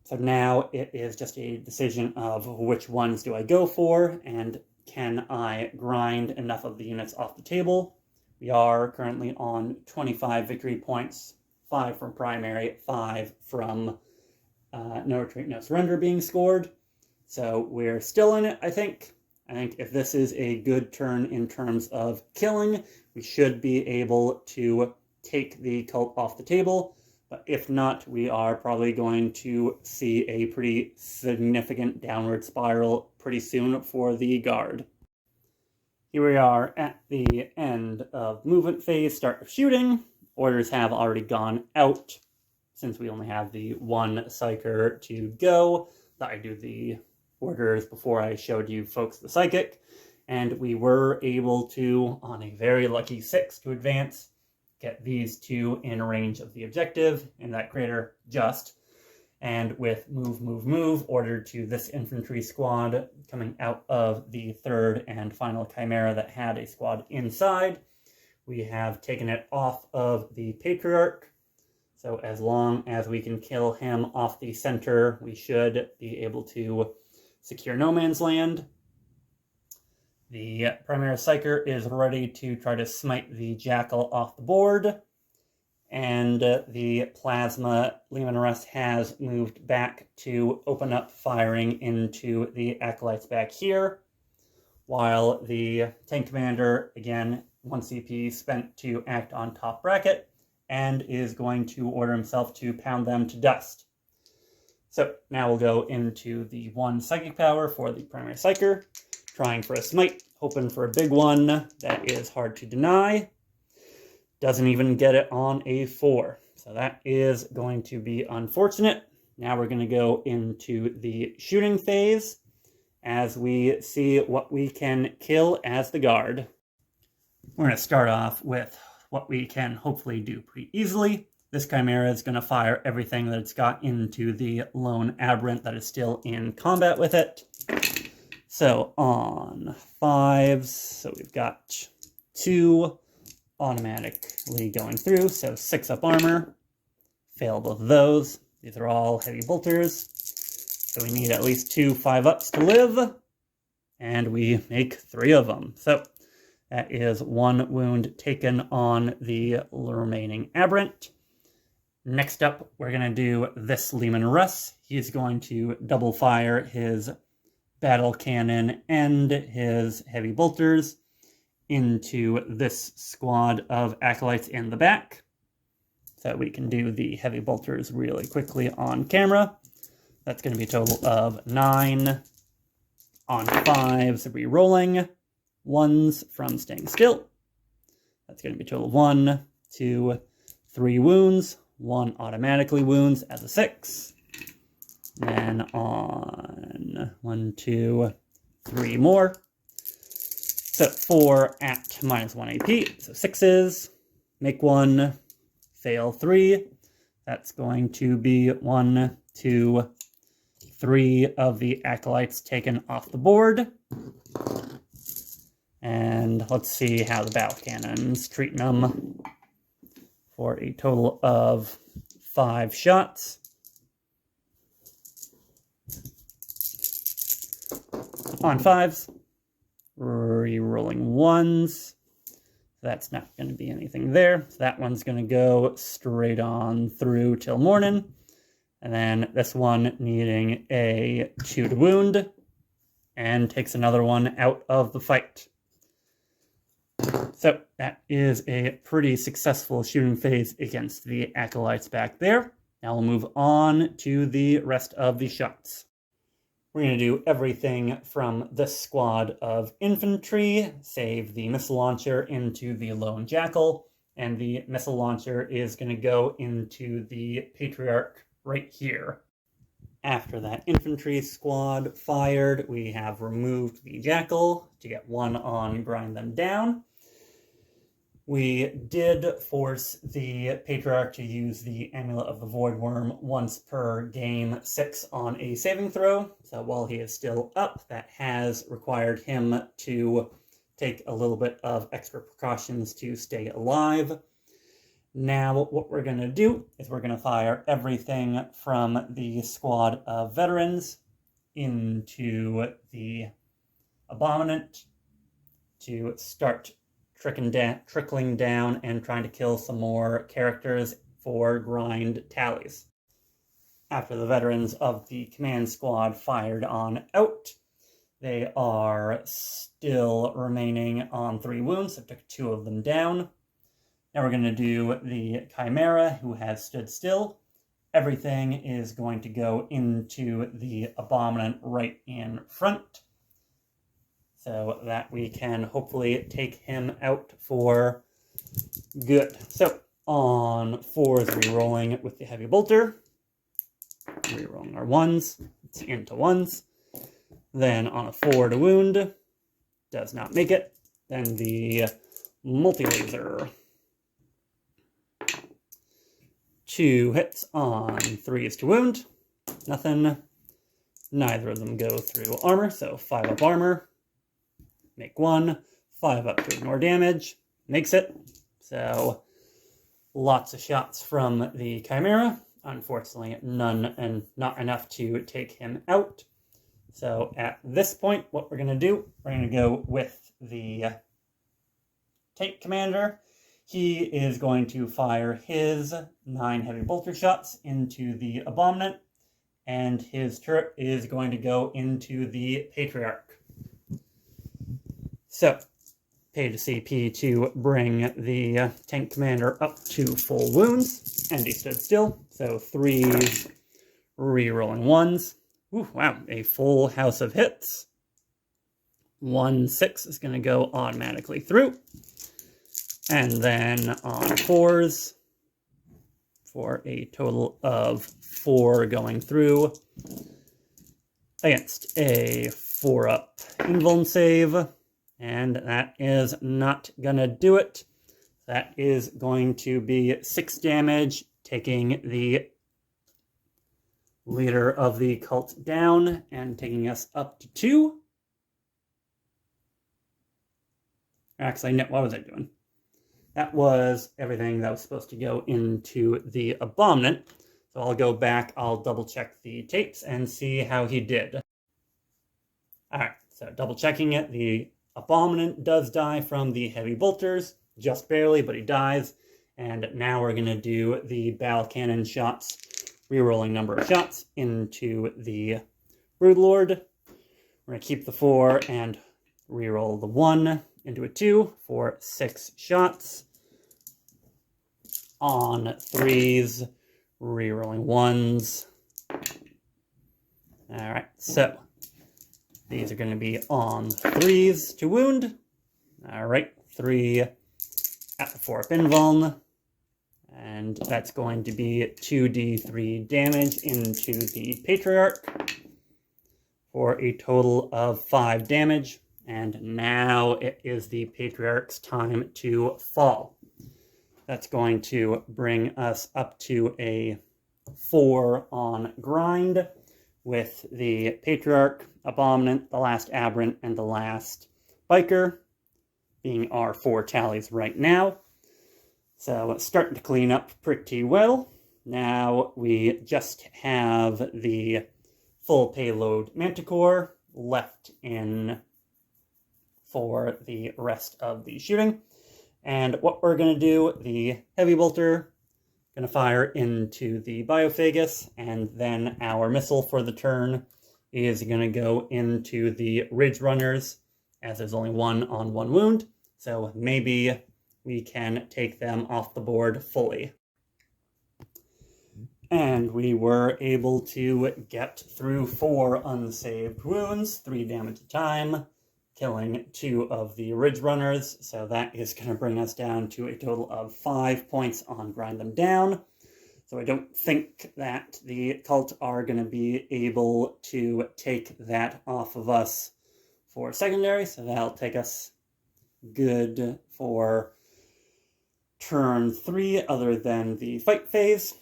So now it is just a decision of which ones do I go for, and can I grind enough of the units off the table. We are currently on 25 victory points, 5 from primary, 5 from No Retreat, No Surrender being scored. So we're still in it, I think. I think if this is a good turn in terms of killing, we should be able to take the cult off the table. But if not, we are probably going to see a pretty significant downward spiral pretty soon for the guard. Here we are at the end of movement phase, start of shooting. Orders have already gone out. Since we only have the 1 psyker to go, thought I'd do the orders before I showed you folks the psychic, and we were able to, on a very lucky 6 to advance, get these 2 in range of the objective in that crater just, and with move, ordered to this infantry squad coming out of the 3rd and final Chimera that had a squad inside. We have taken it off of the Patriarch, so as long as we can kill him off the center, we should be able to secure No Man's Land. The Primary Psyker is ready to try to smite the Jackal off the board. And the Plasma Lehman Russ has moved back to open up firing into the Acolytes back here. While the Tank Commander, again, 1 CP spent to act on top bracket, and is going to order himself to pound them to dust. So now we'll go into the 1 Psychic Power for the Primary Psyker, trying for a smite, hoping for a big one that is hard to deny. Doesn't even get it on a 4, so that is going to be unfortunate. Now we're going to go into the shooting phase, as we see what we can kill as the guard. We're going to start off with what we can hopefully do pretty easily. This Chimera is going to fire everything that it's got into the lone aberrant that is still in combat with it. So on 5s, so we've got 2 automatically going through, so 6 up armor. Fail both of those. These are all heavy bolters. So we need at least 2 5-ups to live, and we make 3 of them. So that is 1 wound taken on the remaining aberrant. Next up, we're going to do this Leman Russ. He's going to double fire his battle cannon and his heavy bolters into this squad of acolytes in the back. So we can do the heavy bolters really quickly on camera. That's going to be a total of 9 on 5s, re-rolling, 1s from staying still. That's going to be a total of 1, 2, 3 wounds, 1 automatically wounds as a 6. Then on 1, 2, 3 more. So 4 at -1 AP, so 6s, make 1, fail 3. That's going to be 1, 2, 3 of the acolytes taken off the board. And let's see how the battle cannon's treating them. For a total of 5 shots. On 5s, re-rolling 1s. That's not going to be anything there. So that one's going to go straight on through till morning. And then this one needing a 2 to wound. And takes another one out of the fight. So that is a pretty successful shooting phase against the acolytes back there. Now we'll move on to the rest of the shots. We're going to do everything from this squad of infantry, save the missile launcher into the lone jackal, and the missile launcher is going to go into the patriarch right here. After that infantry squad fired, we have removed the jackal to get 1 on grind them down. We did force the Patriarch to use the Amulet of the Voidworm once per game 6 on a saving throw. So while he is still up, that has required him to take a little bit of extra precautions to stay alive. Now what we're going to do is we're going to fire everything from the squad of veterans into the Abominant to start trickling down and trying to kill some more characters for grind tallies. After the veterans of the command squad fired on out, they are still remaining on 3 wounds, so I took 2 of them down. Now we're going to do the Chimera, who has stood still. Everything is going to go into the Abominant right in front, so that we can hopefully take him out for good. So on 4s, re-rolling with the heavy bolter. Re-rolling our 1s. It's into 1s. Then on a 4 to wound. Does not make it. Then the multi-laser. 2 hits on 3s to wound. Nothing. Neither of them go through armor, so 5 up armor. Make 1, 5 up to ignore damage, makes it. So lots of shots from the Chimera. Unfortunately, none and not enough to take him out. So at this point, what we're going to do, we're going to go with the tank commander. He is going to fire his 9 heavy bolter shots into the Abominant, and his turret is going to go into the Patriarch. So, pay to CP to bring the tank commander up to full wounds, and he stood still. So 3 re-rolling 1s. Ooh, wow, a full house of hits. 1 6 is going to go automatically through. And then on 4s, for a total of 4 going through. against a 4-up invuln save, and that is not gonna do it. That is going to be 6 damage, taking the leader of the cult down and taking us up to 2. Actually, no, what was I doing? That was everything that was supposed to go into the Abominant. So I'll go back, I'll double check the tapes and see how he did. Alright, so double checking it, the Abominant does die from the heavy bolters, just barely, but he dies. And now we're going to do the battle cannon shots, rerolling number of shots into the Broodlord. We're going to keep the 4 and reroll the 1 into a 2 for 6 shots. On 3s, rerolling 1s. Alright, so these are going to be on 3s to wound. Alright, 3 at the 4-up invuln. And that's going to be 2d3 damage into the Patriarch for a total of 5 damage. And now it is the Patriarch's time to fall. That's going to bring us up to a 4 on grind with the Patriarch, Abominant, the last Aberrant, and the last Biker being our 4 tallies right now. So it's starting to clean up pretty well. Now we just have the full payload Manticore left in for the rest of the shooting. And what we're going to do, the Heavy Bolter, going to fire into the Biophagus, and then our missile for the turn is going to go into the Ridge Runners, as there's only 1 on 1 wound. So maybe we can take them off the board fully. And we were able to get through 4 unsaved wounds, 3 damage a time, killing 2 of the Ridge Runners. So that is going to bring us down to a total of 5 points on Grind Them Down. So I don't think that the cult are going to be able to take that off of us for secondary. So that'll take us good for turn 3 other than the fight phase.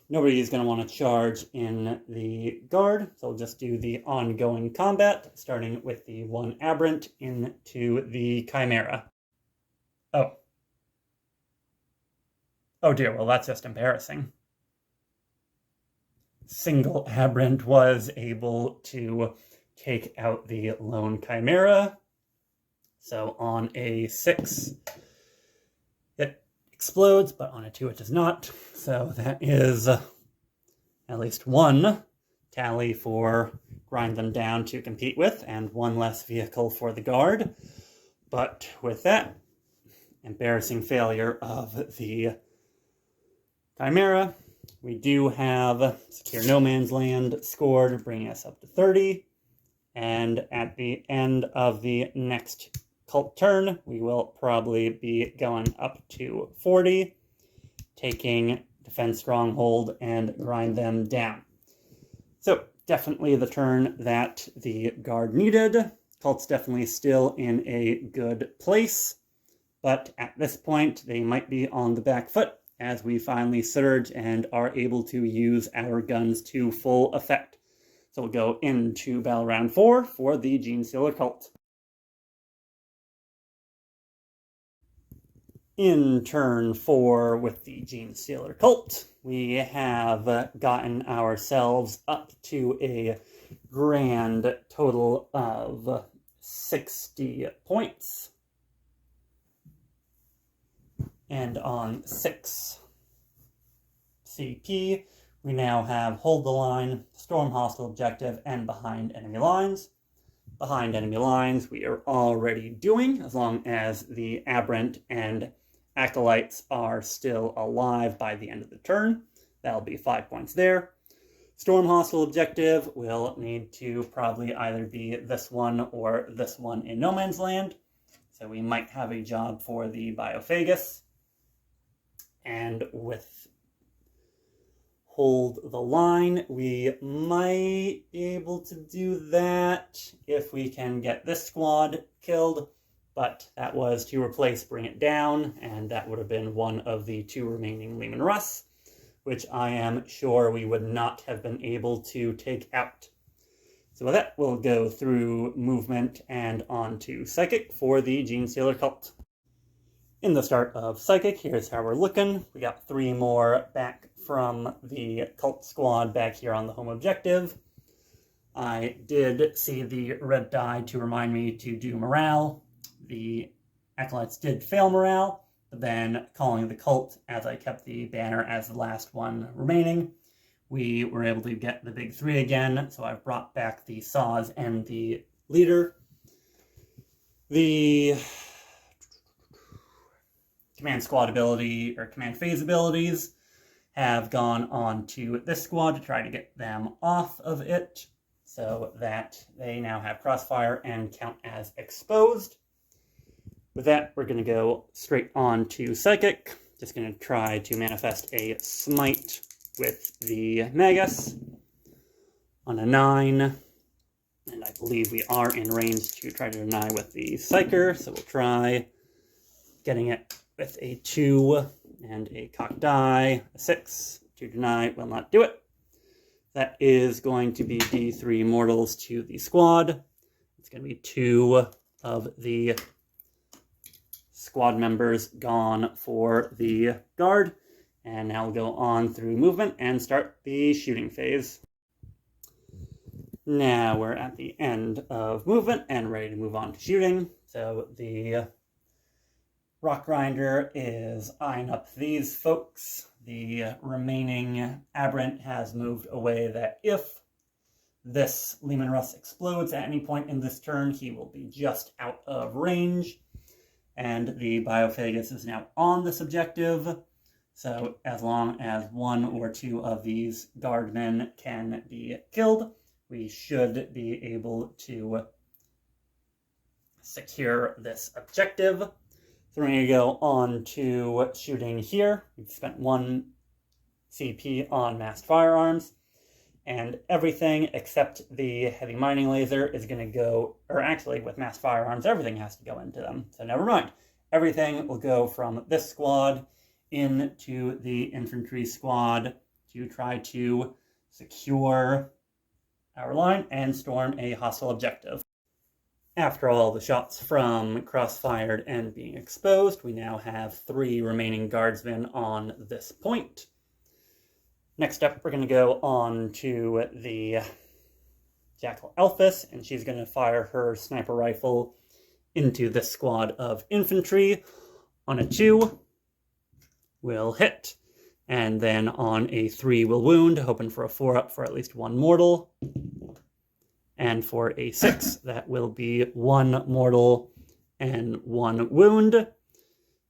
Nobody is going to want to charge in the guard, so we'll just do the ongoing combat, starting with the 1 Aberrant into the Chimera. Oh dear, well that's just embarrassing. Single Aberrant was able to take out the lone Chimera. So on a 6, it explodes, but on a 2 it does not. So that is at least 1 tally for Grind Them Down to compete with, and 1 less vehicle for the guard. But with that embarrassing failure of the Chimera, we do have Secure No Man's Land scored, bringing us up to 30. And at the end of the next cult turn, we will probably be going up to 40, taking Defend Stronghold and Grind Them Down. So definitely the turn that the guard needed. Cult's definitely still in a good place, but at this point they might be on the back foot as we finally surge and are able to use our guns to full effect. So we'll go into Battle Round 4 for the Genestealer cult. In turn 4 with the Genestealer cult, we have gotten ourselves up to a grand total of 60 points. And on 6 CP, we now have Hold the Line, Storm Hostile Objective, and Behind Enemy Lines. Behind Enemy Lines we are already doing, as long as the Aberrant and Acolytes are still alive by the end of the turn. That'll be 5 points there. Storm Hostile Objective will need to probably either be this one or this one in No Man's Land. So we might have a job for the Biophagus. And with hold the line. We might be able to do that if we can get this squad killed, but that was to replace Bring It Down, and that would have been one of the 2 remaining Leman Russ, which I am sure we would not have been able to take out. So with that, we'll go through movement and on to Psychic for the Genestealer cult. In the start of Psychic, here's how we're looking. We got 3 more back from the cult squad back here on the home objective. I did see the red die to remind me to do morale. The acolytes did fail morale, but then calling the cult, as I kept the banner as the last one remaining, we were able to get the big 3 again, so I've brought back the saws and the leader. The command squad ability, or command phase abilities, have gone on to this squad to try to get them off of it, so that they now have crossfire and count as exposed. With that, we're going to go straight on to Psychic. Just going to try to manifest a Smite with the Magus on a 9. And I believe we are in range to try to deny with the Psyker, so we'll try getting it with a 2 and a cocked die, a 6. To deny will not do it. That is going to be D3 mortals to the squad. It's going to be 2 of the squad members gone for the guard. And now we'll go on through movement and start the shooting phase. Now we're at the end of movement and ready to move on to shooting. So the Rock Grinder is eyeing up these folks. The remaining Aberrant has moved away that if this Leman Russ explodes at any point in this turn, he will be just out of range. And the Biophagus is now on this objective. So as long as 1 or 2 of these guardmen can be killed, we should be able to secure this objective. So we're going to go on to shooting here. We've spent 1 CP on massed firearms, and everything except the heavy mining laser is going to go, or actually with massed firearms, everything has to go into them. So never mind. Everything will go from this squad into the infantry squad to try to secure our line and storm a hostile objective. After all the shots from crossfired and being exposed, we now have 3 remaining guardsmen on this point. Next up, we're going to go on to the Jackal Elphys, and she's going to fire her sniper rifle into this squad of infantry. On a 2, will hit, and then on a 3 will wound, hoping for a 4-up for at least 1 mortal. And for a 6, that will be 1 mortal and 1 wound.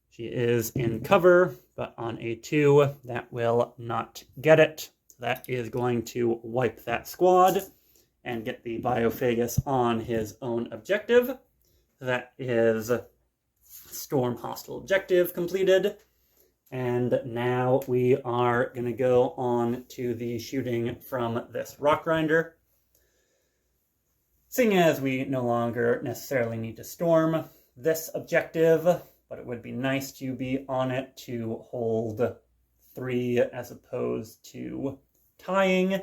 She is in cover, but on a 2, that will not get it. That is going to wipe that squad and get the Biophagus on his own objective. That is Storm Hostile Objective completed. And now we are going to go on to the shooting from this Rock Grinder. Seeing as we no longer necessarily need to storm this objective, but it would be nice to be on it to hold 3 as opposed to tying,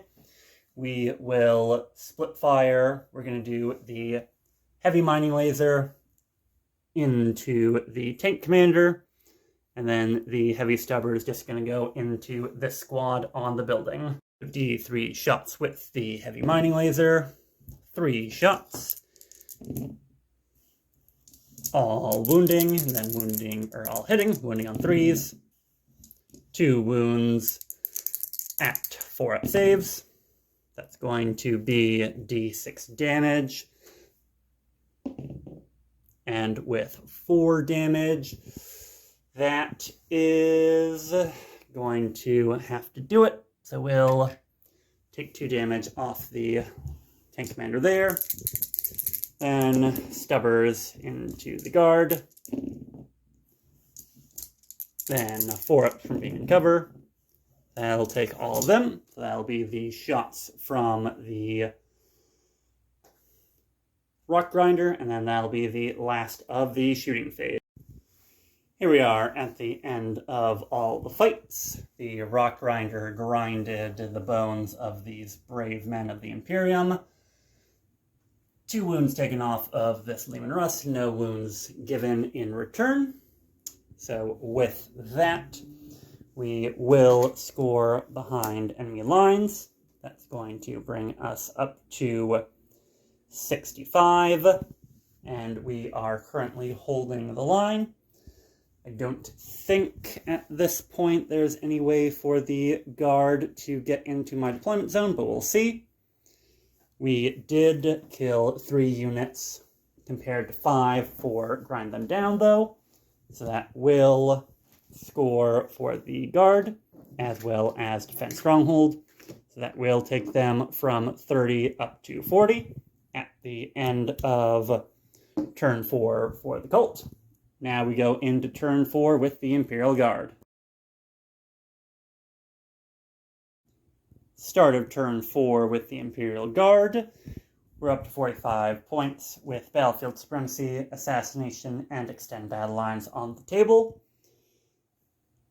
we will split fire. We're going to do the heavy mining laser into the tank commander, and then the heavy stubber is just going to go into this squad on the building. D3 shots with the heavy mining laser. 3 shots, all wounding, and then wounding, or all hitting, wounding on 3s, 2 wounds at 4-up saves. That's going to be D6 damage, and with 4 damage, that is going to have to do it. So we'll take 2 damage off the tank commander there, then stubbers into the guard, then 4 up from being in cover, That'll take all of them. So that'll be the shots from the rock grinder, and then that'll be the last of the shooting phase. Here we are at the end of all the fights. The rock grinder grinded the bones of these brave men of the Imperium. 2 wounds taken off of this Leman Russ, no wounds given in return. So with that, we will score behind enemy lines. That's going to bring us up to 65, and we are currently holding the line. I don't think at this point there's any way for the guard to get into my deployment zone, but we'll see. We did kill 3 units compared to 5 for grind them down, though, so that will score for the guard as well as defend stronghold. So that will take them from 30 up to 40 at the end of turn 4 for the cult. Now we go into turn 4 with the Imperial Guard. Start of turn 4 with the Imperial Guard. We're up to 45 points with Battlefield Supremacy, Assassination, and Extend Battle Lines on the table.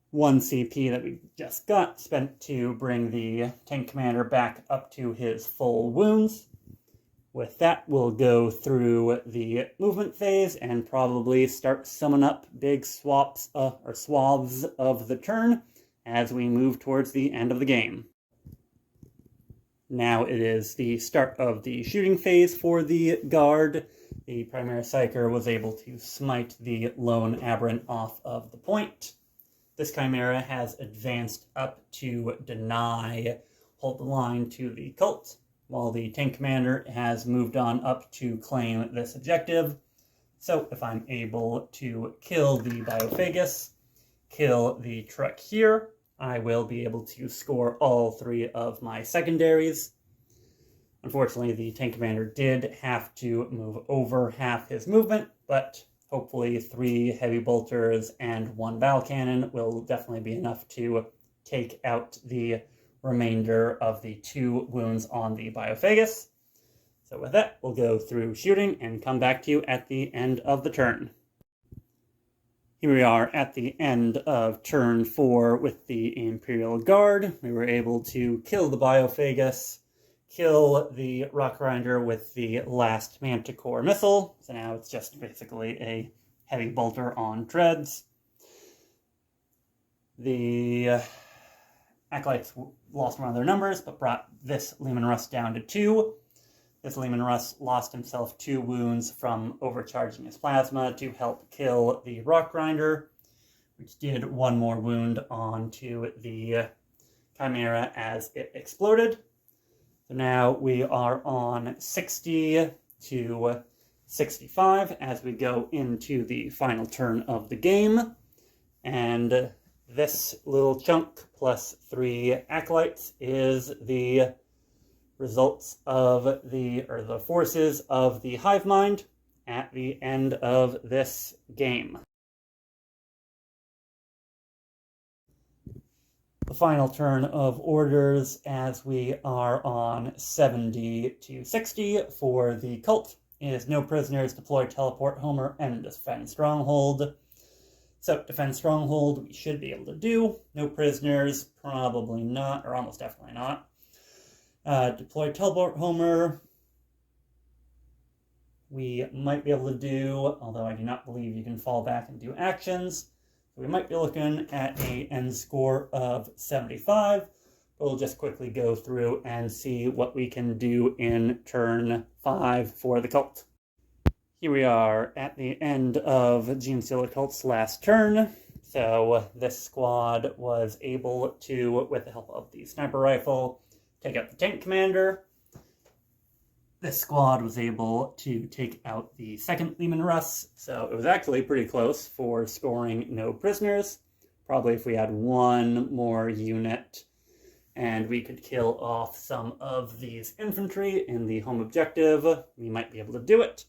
1 CP that we just got spent to bring the tank commander back up to his full wounds. With that, we'll go through the movement phase and probably start summing up big swaths of the turn as we move towards the end of the game. Now it is the start of the shooting phase for the guard. The primary psyker was able to smite the lone aberrant off of the point. This chimera has advanced up to deny hold the line to the cult, while the tank commander has moved on up to claim this objective. So if I'm able to kill the Biophagus, kill the truck here, I will be able to score all 3 of my secondaries. Unfortunately, the tank commander did have to move over half his movement, but hopefully 3 heavy bolters and 1 battle cannon will definitely be enough to take out the remainder of the 2 wounds on the Biophagus. So with that, we'll go through shooting and come back to you at the end of the turn. Here we are at the end of turn 4 with the Imperial Guard. We were able to kill the Biophagus, kill the Rock Grinder with the last Manticore missile. So now it's just basically a heavy bolter on treads. The Acolytes lost one of their numbers, but brought this Leman Russ down to 2. This Leman Russ lost himself 2 wounds from overcharging his plasma to help kill the Rock Grinder, which did 1 more wound onto the Chimera as it exploded. So now we are on 60 to 65 as we go into the final turn of the game. And this little chunk plus 3 acolytes is the results of the forces of the hive mind at the end of this game. The final turn of orders as we are on 70 to 60 for the cult is no prisoners, deploy, teleport, homer, and defend stronghold. So, defend stronghold, we should be able to do. No prisoners, probably not, or almost definitely not. Deploy, teleport, homer, we might be able to do, although I do not believe you can fall back and do actions. So we might be looking at an end score of 75. But we'll just quickly go through and see what we can do in turn 5 for the cult. Here we are at the end of Genestealer Cult's last turn. So this squad was able to, with the help of the sniper rifle, take out the tank commander. This squad was able to take out the second Leman Russ, so it was actually pretty close for scoring no prisoners. Probably if we had 1 more unit and we could kill off some of these infantry in the home objective, we might be able to do it.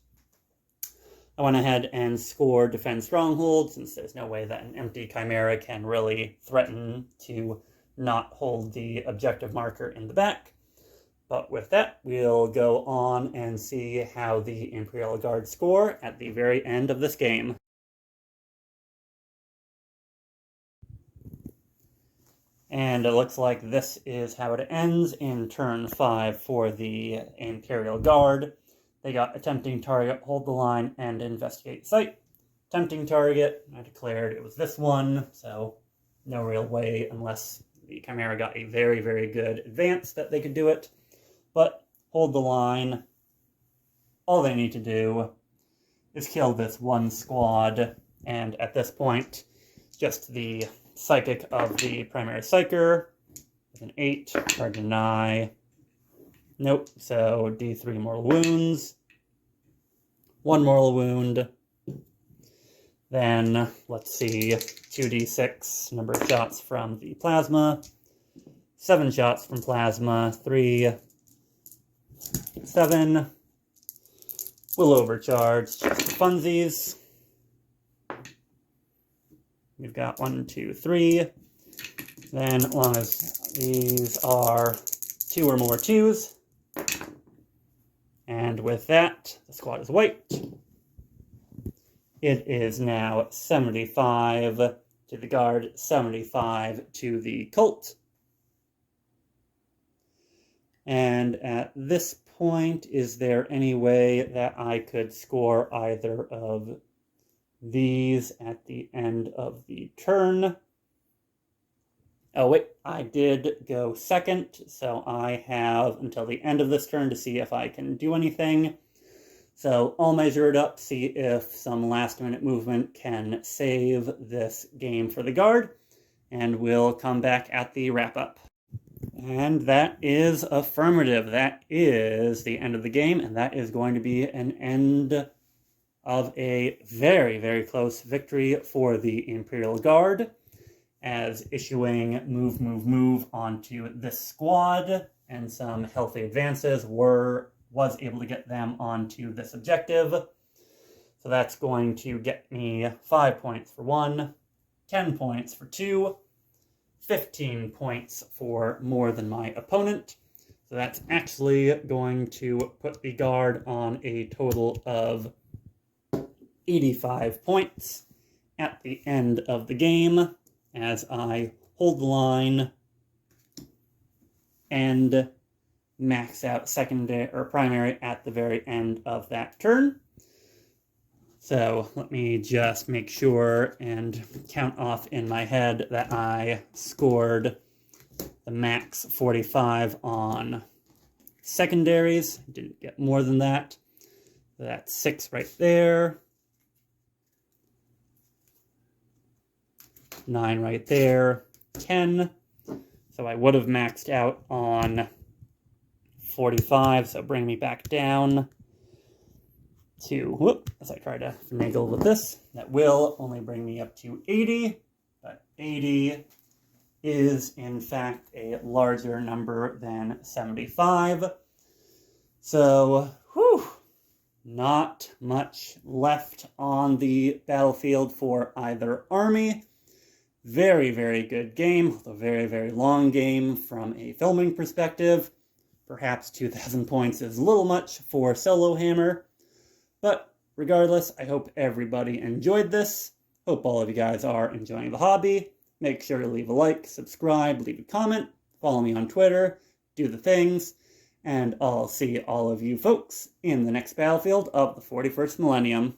I went ahead and scored Defend Stronghold, since there's no way that an empty Chimera can really threaten to not hold the objective marker in the back. But with that, we'll go on and see how the Imperial Guard score at the very end of this game. And it looks like this is how it ends in turn 5 for the Imperial Guard. They got attempting target, hold the line, and investigate site. Attempting target, I declared it was this one, so no real way unless the Chimera got a very, very good advance that they could do it. But hold the line. All they need to do is kill this one squad, and at this point, just the psychic of the primary psyker with an 8, hard to deny. Nope, so D3 mortal wounds. 1 mortal wound. Then, let's see, 2d6 number of shots from the plasma. 7 shots from plasma. 3, 7. We'll overcharge just for funsies. We've got 1, 2, 3. Then, as long as these are 2 or more 2s. And with that, the squad is wiped. It is now 75 to the guard, 75 to the cult. And at this point, is there any way that I could score either of these at the end of the turn? Oh wait, I did go second, so I have until the end of this turn to see if I can do anything. So I'll measure it up, see if some last-minute movement can save this game for the guard, and we'll come back at the wrap-up. And that is affirmative. That is the end of the game, and that is going to be an end of a very, very close victory for the Imperial Guard, as issuing move onto this squad and some healthy advances was able to get them onto this objective. So that's going to get me 5 points for 1, 10 points for 2, 15 points for more than my opponent. So that's actually going to put the guard on a total of 85 points at the end of the game, as I hold the line and max out secondary or primary at the very end of that turn. So let me just make sure and count off in my head that I scored the max 45 on secondaries. Didn't get more than that. So that's 6 right there. 9 right there. 10. So I would have maxed out on 45, so bring me back down to, as I try to finagle with this, that will only bring me up to 80, but 80 is in fact a larger number than 75. So, not much left on the battlefield for either army. Very, very good game, a very, very long game from a filming perspective. Perhaps 2,000 points is a little much for solo hammer, but regardless, I hope everybody enjoyed this. Hope all of you guys are enjoying the hobby. Make sure to leave a like, subscribe, leave a comment, follow me on Twitter, do the things, and I'll see all of you folks in the next battlefield of the 41st millennium.